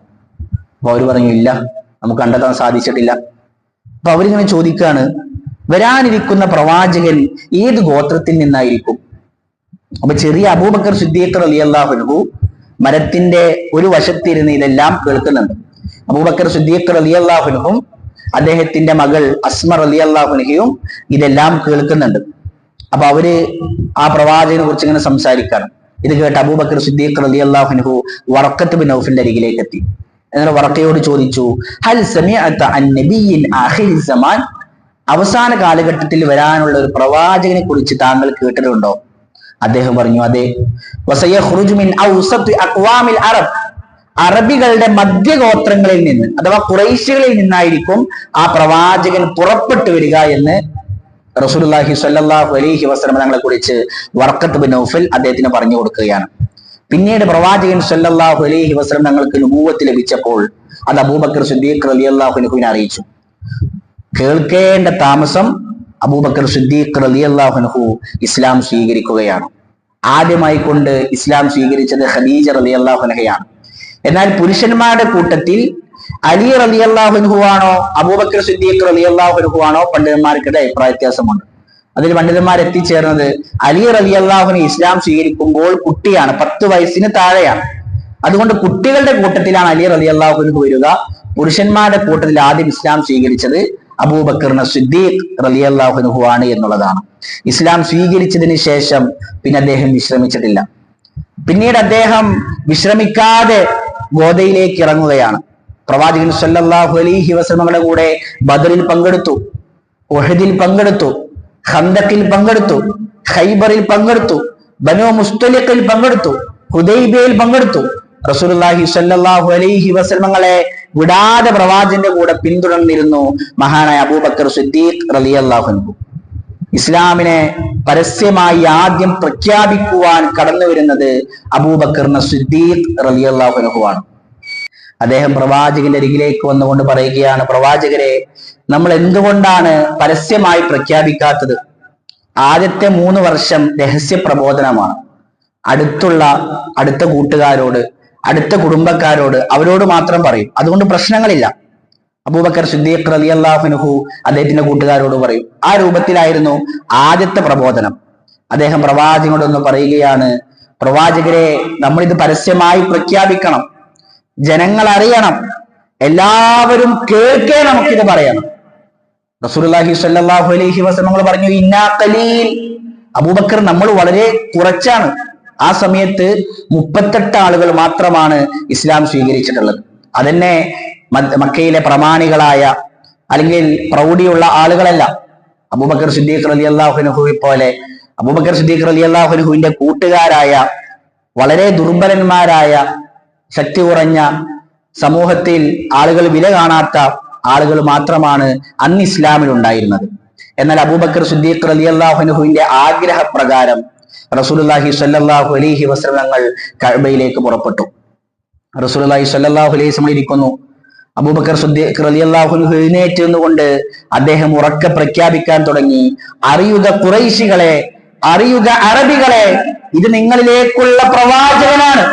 അപ്പൊ അവർ പറഞ്ഞു, ഇല്ല, നമുക്ക് കണ്ടെത്താൻ സാധിച്ചിട്ടില്ല. അപ്പൊ അവരിങ്ങനെ ചോദിക്കുകയാണ്, വരാനിരിക്കുന്ന പ്രവാചകൻ ഏത് ഗോത്രത്തിൽ നിന്നായിരിക്കും? അപ്പൊ ചെറിയ അബൂബക്കർ സിദ്ദീഖ് റളിയല്ലാഹു അൻഹു മരത്തിന്റെ ഒരു വശത്തിരുന്ന് ഇതെല്ലാം കേൾക്കുന്നുണ്ട്. അബൂബക്കർ സിദ്ദീഖ് റളിയല്ലാഹു അൻഹും അദ്ദേഹത്തിന്റെ മകൾ അസ്മ റളിയല്ലാഹു അൻഹയും ഇതെല്ലാം കേൾക്കുന്നുണ്ട്. അപ്പൊ അവര് ആ പ്രവാചകനെ കുറിച്ച് ഇങ്ങനെ സംസാരിക്കാണ്. ഇത് കേട്ട് അബൂബക്കർ സിദ്ദീഖ് റളിയല്ലാഹു അൻഹു വറക്കത്ത് ബിൻ നൗഫലിന്റെ അരികിലേക്ക് എത്തി. എന്നിട്ട് വറക്കയോട് ചോദിച്ചു, ഹൽ സമിഅത അൻ നബിയ്യിൻ ആഖിരി സമാൻ, അവസാന കാലഘട്ടത്തിൽ വരാനുള്ള ഒരു പ്രവാചകനെ കുറിച്ച് താങ്കൾ കേട്ടിട്ടുണ്ടോ? അദ്ദേഹം പറഞ്ഞു, അതെ. വസയഖ്റുജു മിൻ ഔസതി അഖ്വാമിൽ അറബ്, അറബികളുടെ മധ്യഗോത്രങ്ങളിൽ നിന്ന് അഥവാ ഖുറൈശികളിൽ നിന്നായിരിക്കും ആ പ്രവാചകൻ പുറപ്പെട്ടു വരിക എന്ന് റസൂലുള്ളാഹി സ്വല്ലല്ലാഹു അലൈഹി വസല്ലം തങ്ങളെ കുറിച്ച് വറക്കത്ത് ബിൻ നൗഫൽ അദ്ദേഹത്തിന് പറഞ്ഞു കൊടുക്കുകയാണ്. പിന്നീട് പ്രവാചകൻ സ്വല്ലല്ലാഹു അലൈഹി വസല്ലം തങ്ങൾക്ക് നുബുവത്ത് ലഭിച്ചപ്പോൾ അത് അബൂബക്കർ സിദ്ദീഖ് റളിയല്ലാഹു അൻഹുവിനെ അറിയിച്ചു. കേൾക്കേണ്ട താമസം അബൂബക്കർ സിദ്ദീഖ് റളിയല്ലാഹു അൻഹു ഇസ്ലാം സ്വീകരിക്കുകയാണ്. ആദ്യമായി കൊണ്ട് ഇസ്ലാം സ്വീകരിച്ചത് ഖദീജ റളിയല്ലാഹു അൻഹയാണ്. എന്നാൽ പുരുഷന്മാരുടെ കൂട്ടത്തിൽ അലി റളിയല്ലാഹു അൻഹു ആണോ അബൂബക്കർ സിദ്ദീഖ് റളിയല്ലാഹു അൻഹു ആണോ പണ്ഡിതന്മാർക്കിടെ അഭിപ്രായ വ്യത്യാസമുണ്ട്. അതിൽ പണ്ഡിതന്മാർ എത്തിച്ചേർന്നത് അലി റളിയല്ലാഹു അൻഹു ഇസ്ലാം സ്വീകരിക്കുമ്പോൾ കുട്ടിയാണ്, 10 വയസ്സിന് താഴെയാണ്. അതുകൊണ്ട് കുട്ടികളുടെ കൂട്ടത്തിലാണ് അലി റളിയല്ലാഹു അൻഹു വരിക. പുരുഷന്മാരുടെ കൂട്ടത്തിൽ ആദ്യം ഇസ്ലാം സ്വീകരിച്ചത് അബൂബക്കർ സിദ്ദീഖ് റളിയല്ലാഹു അൻഹു ആണ് എന്നുള്ളതാണ്. ഇസ്ലാം സ്വീകരിച്ചതിന് ശേഷം പിന്നെ അദ്ദേഹം വിശ്രമിച്ചിട്ടില്ല. പിന്നീട് അദ്ദേഹം വിശ്രമിക്കാതെ ഗോദയിലേക്ക് ഇറങ്ങുകയാണ്. പ്രവാചകൻ സല്ലല്ലാഹു അലൈഹി വസല്ലമയുടെ കൂടെ ബദറിൽ പങ്കെടുത്തു, ഉഹദിൽ പങ്കെടുത്തു, ഖന്ദഖിൽ പങ്കെടുത്തു, ഖൈബറിൽ പങ്കെടുത്തു, ബനൂ മുസ്തലിഖിൽ പങ്കെടുത്തു, ഹുദൈബിയയിൽ പങ്കെടുത്തു. റസൂലുള്ളാഹി സ്വല്ലല്ലാഹു അലൈഹി വസല്ലമയെ വിടാതെ പ്രവാചകന്റെ കൂടെ പിന്തുടർന്നിരുന്നു മഹാനായ അബൂബക്കർ സിദ്ദീഖ് റളിയല്ലാഹു അൻഹു. ഇസ്ലാമിനെ പരസ്യമായി ആദ്യം പ്രഖ്യാപിക്കുവാൻ കടന്നു വരുന്നത് അബൂബക്കർ സിദ്ദീഖ് റളിയല്ലാഹു അൻഹു ആണ്. അദ്ദേഹം പ്രവാചകന്റെ അരികിലേക്ക് വന്നുകൊണ്ട് പറയുകയാണ്, പ്രവാചകരെ, നമ്മൾ എന്തുകൊണ്ടാണ് പരസ്യമായി പ്രഖ്യാപിക്കാത്തത്? ആദ്യത്തെ 3 വർഷം രഹസ്യ പ്രബോധനമാണ്. അടുത്ത കൂട്ടുകാരോട്, അടുത്ത കുടുംബക്കാരോട്, അവരോട് മാത്രം പറയും. അതുകൊണ്ട് പ്രശ്നങ്ങളില്ല. അബൂബക്കർ സിദ്ദീഖ് റളിയല്ലാഹു അൻഹു അദ്ദേഹത്തിന്റെ കൂട്ടുകാരോട് പറയും. ആ രൂപത്തിലായിരുന്നു ആദ്യത്തെ പ്രബോധനം. അദ്ദേഹം പ്രവാചകനോടൊന്ന് പറയുകയാണ്, പ്രവാചകരെ, നമ്മളിത് പരസ്യമായി പ്രഖ്യാപിക്കണം, ജനങ്ങൾ അറിയണം, എല്ലാവരും കേൾക്കേ നമുക്കിത് പറയണം. റസൂലുള്ളാഹി സ്വല്ലല്ലാഹു അലൈഹി വസല്ലം പറഞ്ഞു, ഇന്നാ ഖലീൽ. അബൂബക്കർ, നമ്മൾ വളരെ കുറച്ചാണ്. ആ സമയത്ത് 38 ആളുകൾ മാത്രമാണ് ഇസ്ലാം സ്വീകരിച്ചിട്ടുള്ളത്. അതന്നെ മക്കയിലെ പ്രമാണികളായ അല്ലെങ്കിൽ പ്രൗഢിയുള്ള ആളുകളല്ല. അബൂബക്കർ സിദ്ദീഖ് റളിയല്ലാഹു അൻഹുവെ പോലെ അബൂബക്കർ സിദ്ദീഖ് റളിയല്ലാഹു അൻഹുവിന്റെ കൂട്ടുകാരായ വളരെ ദുർബലന്മാരായ, ശക്തി കുറഞ്ഞ, സമൂഹത്തിൽ ആളുകൾ വില കാണാത്ത ആളുകൾ മാത്രമാണ് അന്ന് ഇസ്ലാമിൽ ഉണ്ടായിരുന്നത്. എന്നാൽ അബൂബക്കർ സിദ്ദീഖ് റളിയല്ലാഹു അൻഹുവിന്റെ ആഗ്രഹപ്രകാരം റസൂലുള്ളാഹി സ്വല്ലല്ലാഹു അലൈഹി വസല്ലം കഅബയിലേക്ക് പുറപ്പെട്ടു. റസൂലുള്ളാഹി സ്വല്ലല്ലാഹു അലൈഹി വസല്ലം ഇരിക്കുന്നു. അബൂബക്കർ സിദ്ദീഖ് റളിയല്ലാഹു അൻഹു എഴുന്നേറ്റ് നിന്നുകൊണ്ട് അദ്ദേഹം ഉറക്കെ പ്രഖ്യാപിക്കാൻ തുടങ്ങി, അറിയുക ഖുറൈശികളെ, അറിയുക അറബികളെ, ഇത് നിങ്ങളിലേക്കുള്ള പ്രവാചകനാണ്.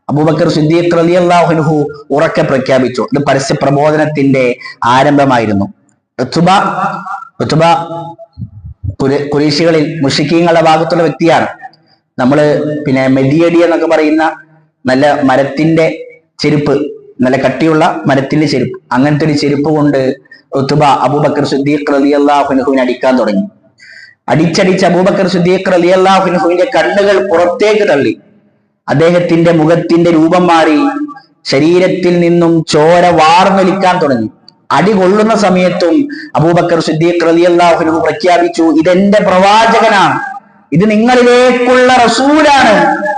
അബൂബക്കർ സിദ്ദീഖ് റളിയല്ലാഹു അൻഹു ഉറക്കെ പ്രഖ്യാപിച്ചു. ഇത് പരസ്യ പ്രബോധനത്തിന്റെ ആരംഭമായിരുന്നു. ഉത്ബ ഖുറൈശികളിൽ മുശ്രിക്കീങ്ങളുടെ ഭാഗത്തുള്ള വ്യക്തിയാണ്. നമ്മള് മെതിയടി എന്നൊക്കെ പറയുന്ന നല്ല മരത്തിന്റെ ചെരുപ്പ്, നല്ല കട്ടിയുള്ള മരത്തിന്റെ ചെരുപ്പ്, അങ്ങനത്തെ ഒരു ചെരുപ്പ് കൊണ്ട് ഉത്ബ അബൂബക്കർ സിദ്ദീഖ് റളിയല്ലാഹു അൻഹുവിനെ അടിക്കാൻ തുടങ്ങി. അടിച്ചടിച്ച് അബൂബക്കർ സിദ്ദീഖ് റളിയല്ലാഹു അൻഹുവിന്റെ കണ്ണുകൾ പുറത്തേക്ക് തള്ളി. അദ്ദേഹത്തിന്റെ മുഖത്തിന്റെ രൂപം മാറി, ശരീരത്തിൽ നിന്നും ചോര വാർന്നൊലിക്കാൻ തുടങ്ങി. അടി കൊള്ളുന്ന സമയത്തും അബൂബക്കർ സിദ്ദീഖ് റളിയല്ലാഹു അൻഹു പ്രഖ്യാപിച്ചു, ഇതെന്റെ പ്രവാചകനാണ്, ഇത് നിങ്ങളിലേക്കുള്ള റസൂലാണ്.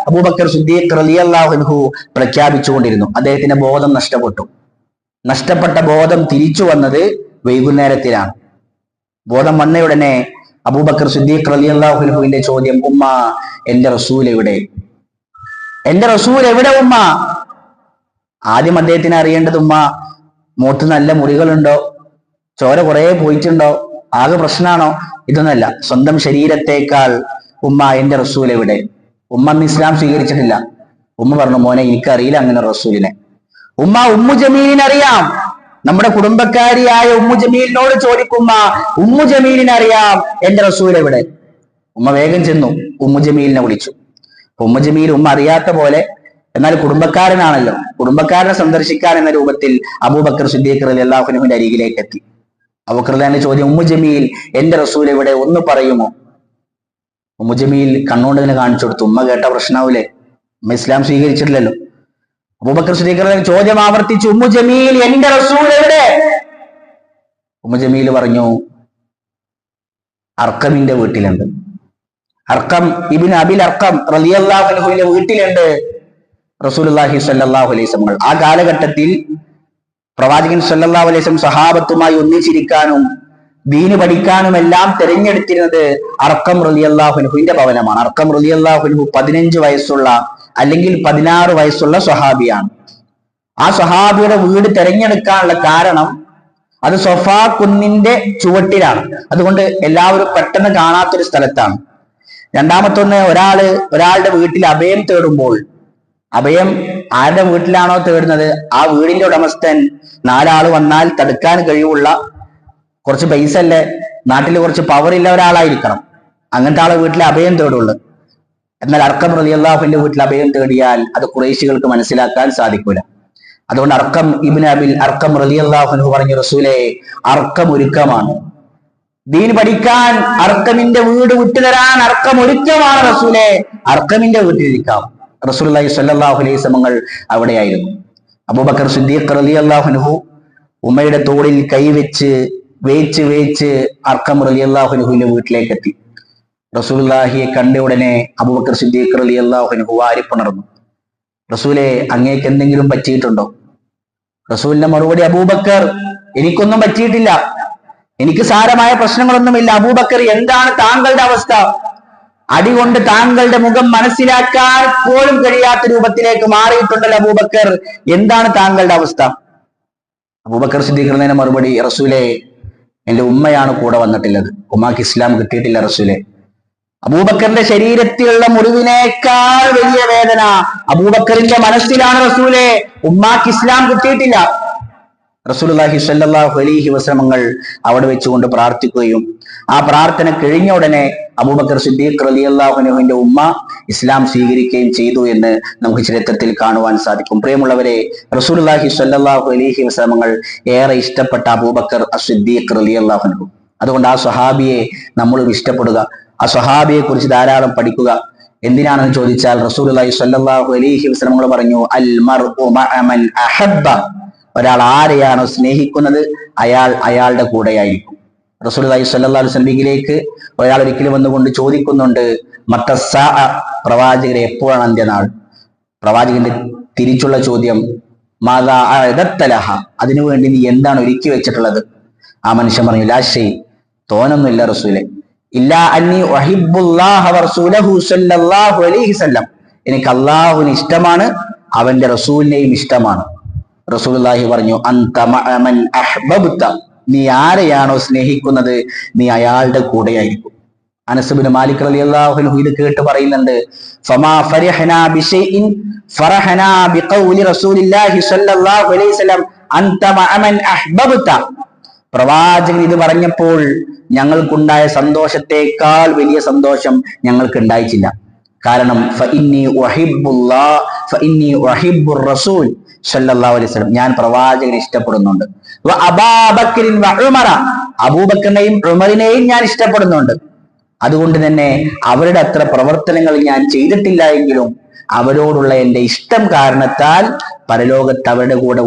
അബൂബക്കർ സിദ്ദീഖ് റളിയല്ലാഹു അൻഹു പ്രഖ്യാപിച്ചുകൊണ്ടിരുന്നു. അദ്ദേഹത്തിന്റെ ബോധം നഷ്ടപ്പെട്ടു. നഷ്ടപ്പെട്ട ബോധം തിരിച്ചു വന്നത് വൈകുന്നേരത്തിലാണ്. ബോധം വന്നയുടനെ അബൂബക്കർ സിദ്ദീഖ് റളിയല്ലാഹു അൻഹുവിന്റെ ചോദ്യം, ഉമ്മ, എന്റെ റസൂൽ എവിടെ? എന്റെ റസൂൽ എവിടെ ഉമ്മ? ആദ്യം അദ്ദേഹത്തിന് അറിയേണ്ടത്, ഉമ്മ, മുഖത്ത് നല്ല മുറികളുണ്ടോ? ചോര കുറെ പോയിട്ടുണ്ടോ? ആകെ പ്രശ്നമാണോ? ഇതൊന്നല്ല. സ്വന്തം ശരീരത്തേക്കാൾ ഉമ്മ, എന്റെ റസൂൽ എവിടെ? ഉമ്മ അന്ന് ഇസ്ലാം സ്വീകരിച്ചിട്ടില്ല. ഉമ്മ പറഞ്ഞു, മോനെ, എനിക്കറിയില്ല അങ്ങനെ റസൂലിനെ. ഉമ്മു ജമീലിനെ അറിയാം. നമ്മുടെ കുടുംബക്കാരിയായ ഉമ്മു ജമീലിനോട് ചോദിക്കുമ്മ, ഉമ്മു ജമീലിനെ അറിയാം, എന്റെ റസൂൽ എവിടെ? ഉമ്മ വേഗം ചെന്നു ഉമ്മു ജമീലിനെ വിളിച്ചു. ഉമ്മു ജമീൽ ഉമ്മ അറിയാത്ത പോലെ, എന്നാൽ കുടുംബക്കാരനാണല്ലോ, കുടുംബക്കാരനെ സന്ദർശിക്കാൻ എന്ന രൂപത്തിൽ അബൂബക്കർ സിദ്ദീഖ് റളിയല്ലാഹു അൻഹുവിന്റെ അരികിലേക്ക് എത്തി. അബൂബക്കർ റളിയല്ലാഹു അൻഹു ചോദ്യം, ഉമ്മു ജമീൽ, എന്റെ റസൂൽ എവിടെ? ഒന്ന് പറയുമോ? ഉമ്മു ജമീൽ കണ്ണുകൊണ്ട് ഇങ്ങനെ കാണിച്ചു കൊടുത്തു. ഉമ്മ കേട്ട പ്രശ്നാവൂലേ? ഉമ്മ ഇസ്ലാം സ്വീകരിച്ചിട്ടില്ലല്ലോ. അബൂബക്കർ സിദ്ദീഖ് റളിയല്ലാഹു അൻഹു ചോദ്യം ആവർത്തിച്ചു, ഉമ്മു ജമീൽ, എന്റെ റസൂൽ എവിടെ? ഉമ്മു ജമീൽ പറഞ്ഞു, അർക്കമിന്റെ വീട്ടിലുണ്ട്. അർക്കം ഇബ്നു അബിൽ അർക്കം റളിയല്ലാഹു അൻഹുവിന്റെ വീട്ടിലുണ്ട് റസൂലുള്ളാഹി സ്വല്ലല്ലാഹു അലൈഹി വസല്ലം. ആ കാലഘട്ടത്തിൽ പ്രവാചകൻ സ്വല്ലല്ലാഹു അലൈഹി വസല്ലം സഹാബത്തുമായി ഒന്നിച്ചിരിക്കാനും ദീന് പഠിക്കാനും എല്ലാം തിരഞ്ഞെടുത്തിരുന്നത് അർക്കം റളിയല്ലാഹു അൻഹുവിന്റെ ഭവനമാണ്. അർക്കം റളിയല്ലാഹു അൻഹു 15 വയസ്സുള്ള അല്ലെങ്കിൽ 16 വയസ്സുള്ള സ്വഹാബിയാണ്. ആ സ്വഹാബിയുടെ വീട് തിരഞ്ഞെടുക്കാനുള്ള കാരണം, അത് സൊഫാ കുന്നിന്റെ ചുവട്ടിലാണ്. അതുകൊണ്ട് എല്ലാവരും പെട്ടെന്ന് കാണാത്തൊരു സ്ഥലത്താണ്. രണ്ടാമത്തൊന്ന്, ഒരാളുടെ വീട്ടിൽ അഭയം തേടുമ്പോൾ, അഭയം ആരുടെ വീട്ടിലാണോ തേടുന്നത് ആ വീടിന്റെ ഉടമസ്ഥൻ 4 ആള് വന്നാൽ തടുക്കാൻ കഴിവുള്ള, കുറച്ച് പൈസ അല്ലേ, നാട്ടിൽ കുറച്ച് പവർ ഇല്ല ഒരാളായിരിക്കണം. അങ്ങനത്തെ ആളെ വീട്ടിൽ അഭയം തേടുള്ളൂ. എന്നാൽ അർക്കം റളിയല്ലാഹുവിന്റെ വീട്ടിൽ അഭയം തേടിയാൽ അത് ഖുറൈശികൾക്ക് മനസ്സിലാക്കാൻ സാധിക്കൂല. അതുകൊണ്ട് അർക്കം ഇബ്നു അബിൽ അർക്കം റളിയല്ലാഹു അൻഹു പറഞ്ഞു, റസൂലേ, അർക്കം ഒരുക്കമാണ്. ദീൻ പഠിക്കാൻ അർക്കമിന്റെ വീട് വിട്ടുതരാൻ അർക്കം ഒരുക്കമാണ് റസൂലേ, അർക്കമിന്റെ വീട്ടിലിരിക്കാം. റസൂലുള്ളാഹി സ്വല്ലല്ലാഹു അലൈഹി വസല്ലം അവിടെയായിരുന്നു. അബൂബക്കർ സിദ്ദീഖ് റളിയല്ലാഹു അൻഹു ഉമ്മയുടെ തോളിൽ കൈവച്ച് വേച്ച് അർക്കം റളിയല്ലാഹു അൻഹുവിന്റെ വീട്ടിലേക്ക് എത്തി. റസൂലുള്ളാഹിയെ കണ്ട ഉടനെ അബൂബക്കർ സിദ്ദീഖ് റളിയല്ലാഹു അൻഹു വാരിപ്പുണർന്നു. റസൂലേ, അങ്ങേക്ക് എന്തെങ്കിലും പറ്റിയിട്ടുണ്ടോ? റസൂലിന്റെ മറുപടി, അബൂബക്കർ, എനിക്കൊന്നും പറ്റിയിട്ടില്ല. എനിക്ക് സാരമായ പ്രശ്നങ്ങളൊന്നുമില്ല. അബൂബക്കർ, എന്താണ് താങ്കളുടെ അവസ്ഥ? അടികൊണ്ട് താങ്കളുടെ മുഖം മനസ്സിലാക്കാൻ പോലും കഴിയാത്ത രൂപത്തിലേക്ക് മാറിയിട്ടുണ്ടല്ലോ അബൂബക്കർ, എന്താണ് താങ്കളുടെ അവസ്ഥ? അബൂബക്കർ സിദ്ദീഖിന്റെ മറുപടി, റസൂലെ, എന്റെ ഉമ്മയാണ് കൂടെ വന്നിട്ടുള്ളത്, ഉമ്മാക്ക് ഇസ്ലാം കിട്ടിയിട്ടില്ല റസൂലെ. അബൂബക്കറിന്റെ ശരീരത്തിലുള്ള മുറിവിനേക്കാൾ വലിയ വേദന അബൂബക്കറിന്റെ മനസ്സിലാണ് റസൂലെ, ഉമ്മാക്ക് ഇസ്ലാം കിട്ടിയിട്ടില്ല. റസൂലുള്ളാഹി സ്വല്ലല്ലാഹു അലൈഹി വസല്ലം അവിടെ വെച്ചുകൊണ്ട് പ്രാർത്ഥിക്കുകയും ആ പ്രാർത്ഥന കഴിഞ്ഞ ഉടനെ അബൂബക്കർ സിദ്ദീഖ് റളിയല്ലാഹു അൻഹുവിന്റെ ഉമ്മ ഇസ്ലാം സ്വീകരിക്കുകയും ചെയ്തു എന്ന് നമുക്ക് ചരിത്രത്തിൽ കാണുവാൻ സാധിക്കും. പ്രിയമുള്ളവരെ, റസൂലുള്ളാഹി സ്വല്ലല്ലാഹു അലൈഹി വസല്ലം ഏറെ ഇഷ്ടപ്പെട്ട അബൂബക്കർ സിദ്ദീഖ് റളിയല്ലാഹു അൻഹു. അതുകൊണ്ട് ആ സ്വഹാബിയെ നമ്മളും ഇഷ്ടപ്പെടുക, ആ സ്വഹാബിയെ കുറിച്ച് ധാരാളം പഠിക്കുക. എന്തിനാണെന്ന് ചോദിച്ചാൽ റസൂലുള്ളാഹി സ്വല്ലല്ലാഹു അലൈഹി വസല്ലം പറഞ്ഞു, അൽ മർഉ മഅ മൻ അഹബ്ബ, ഒരാൾ ആരെയാണോ സ്നേഹിക്കുന്നത് അയാൾ അയാളുടെ കൂടെയായിരിക്കും. റസൂലുള്ളാഹി സ്വല്ലല്ലാഹു അലൈഹി വസല്ലമിലേക്ക് ഒരാൾ ഒരിക്കലും വന്നുകൊണ്ട് ചോദിക്കുന്നുണ്ട്, മത്തസ്സാ, പ്രവാചകരെ എപ്പോഴാണ് അന്ത്യനാൾ? പ്രവാചകന്റെ തിരിച്ചുള്ള ചോദ്യം, മാദാ അഅദത്തലഹ, അതിനുവേണ്ടി നീ എന്താണ് ഒരുക്കി വെച്ചിട്ടുള്ളത്? ആ മനുഷ്യൻ പറഞ്ഞു, ലാ ഷൈ, തോനൊന്നുമില്ല റസൂലെ, ഇല്ലാ അന്നി ഉഹിബ്ബുല്ലാഹ വറസൂലഹു സ്വല്ലല്ലാഹു അലൈഹി വസല്ലം, എനിക്ക് അല്ലാഹുവിനെ ഇഷ്ടമാണ്, അവന്റെ റസൂലിനെയും ഇഷ്ടമാണ്. റസൂലുള്ളാഹി പറഞ്ഞു, അൻത മഅ മൻ അഹ്ബബ്ത, നീ ആരെയാണോ സ്നേഹിക്കുന്നത് നീ അയാളുടെ കൂടെയായിരിക്കും. അനസ് ഇബ്നു മാലിക് റളിയല്ലാഹു അൻഹു ഇത് കേട്ട് പറയുന്നുണ്ട്, ഫമാ ഫരിഹനാ ബിശൈഇൻ ഫറഹനാ ബിഖൗലി റസൂലില്ലാഹി സ്വല്ലല്ലാഹു അലൈഹി വസല്ലം അൻത മഅ മൻ അഹ്ബബ്ത. പ്രവാചകൻ ഇത് പറഞ്ഞപ്പോൾ ഞങ്ങൾക്കുണ്ടായ സന്തോഷത്തെക്കാൾ വലിയ സന്തോഷം ഞങ്ങൾക്ക് ഉണ്ടായിട്ടില്ല. കാരണം ഫഇന്നി ഉഹിബ്ബുല്ലാഹ് ഫഇന്നി ഉഹിബ്ബുർ റസൂൽ സല്ലല്ലാഹു അലൈഹി വസല്ലം, ഞാൻ പ്രവാചകനെ ഇഷ്ടപ്പെടുന്നുണ്ട്. അബൂബക്കറിൻ വ ഉമറ, അബൂബക്കറിനെയും ഉമറിനെയും ഞാൻ ഇഷ്ടപ്പെടുന്നുണ്ട്. അതുകൊണ്ട് തന്നെ അവരുടെ അത്ര പ്രവർത്തനങ്ങൾ ഞാൻ ചെയ്തിട്ടില്ല എങ്കിലും അവരോടുള്ള എന്റെ ഇഷ്ടം കാരണത്താൽ പരലോകത്ത് അവരുടെ കൂടെ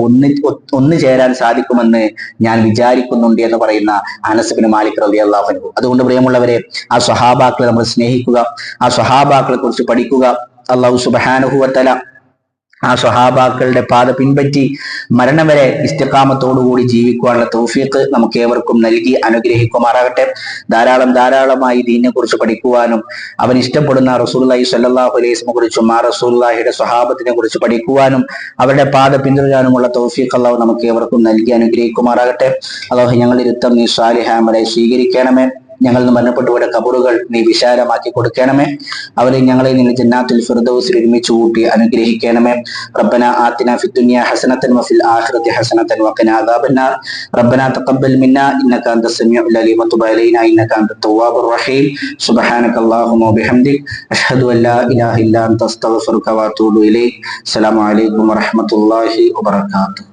ഒന്നു ചേരാൻ സാധിക്കുമെന്ന് ഞാൻ വിചാരിക്കുന്നുണ്ട് എന്ന് പറയുന്ന അനസ് ഇബ്നു മാലിക് റളിയല്ലാഹു അൻഹു. അതുകൊണ്ട് പ്രിയമുള്ളവരെ, ആ സ്വഹാബാക്കളെ നമ്മൾ സ്നേഹിക്കുക, ആ സ്വഹാബാക്കളെ കുറിച്ച് പഠിക്കുക. അല്ലാഹു സുബ്ഹാനഹു വ തആല ആ സ്വഹാബാക്കളുടെ പാത പിൻപറ്റി മരണം വരെ ഇസ്തിഖാമത്തോടുകൂടി ജീവിക്കുവാനുള്ള തൗഫീഖ് നമുക്ക് ഏവർക്കും നൽകി അനുഗ്രഹിക്കുമാറാകട്ടെ. ധാരാളമായി ദീനിനെ കുറിച്ച് പഠിക്കുവാനും അവൻ ഇഷ്ടപ്പെടുന്ന റസൂലുള്ളാഹി സ്വല്ലല്ലാഹു അലൈഹി വസല്ലമയെ കുറിച്ചും ആ റസൂലുള്ളാഹിയുടെ സ്വഹാബത്തിനെ കുറിച്ച് പഠിക്കുവാനും അവരുടെ പാത പിന്തുടരാനുമുള്ള തൗഫീഖ് അല്ലാഹു നമുക്ക് ഏവർക്കും നൽകി അനുഗ്രഹിക്കുമാറാകട്ടെ. അല്ലാഹു ഞങ്ങളുടെ ഇരുത്തം നീ സാലിഹായ അമലായി സ്വീകരിക്കണമേ. ഞങ്ങൾ മരണപ്പെട്ടുപോയ ഖബറുകൾ നീ വിശാലമാക്കി കൊടുക്കണമേ. അവരെ ഞങ്ങളെ നിന്റെ ജന്നാത്തുൽ ഫിർദൗസിൽ ഒരുമിച്ച് കൂട്ടി അനുഗ്രഹിക്കണമേ. റബ്ബനാ ആതിനാ ഫിദ്ദുനിയ ഹസനതൻ വഫിൽ ആഖിറതി ഹസനതൻ വഖിനാ അദാബന്നാർ. റബ്ബനാ തഖബ്ബൽ മിന്നാ ഇന്നക അൻതസ് സമീഉൽ അലീം വതുബ് അലൈനാ ഇന്നക അൻതത് തവ്വാബുർ റഹീം. സുബ്ഹാനകല്ലാഹുമ്മ വബിഹംദിക് അഷ്ഹദു അൻ ലാ ഇലാഹ ഇല്ലാ അൻത അസ്തഗ്ഫിറുക വഅതൂബു ഇലൈക്. അസ്സലാമു അലൈക്കും വറഹ്മത്തുള്ളാഹി വബറകാതുഹു.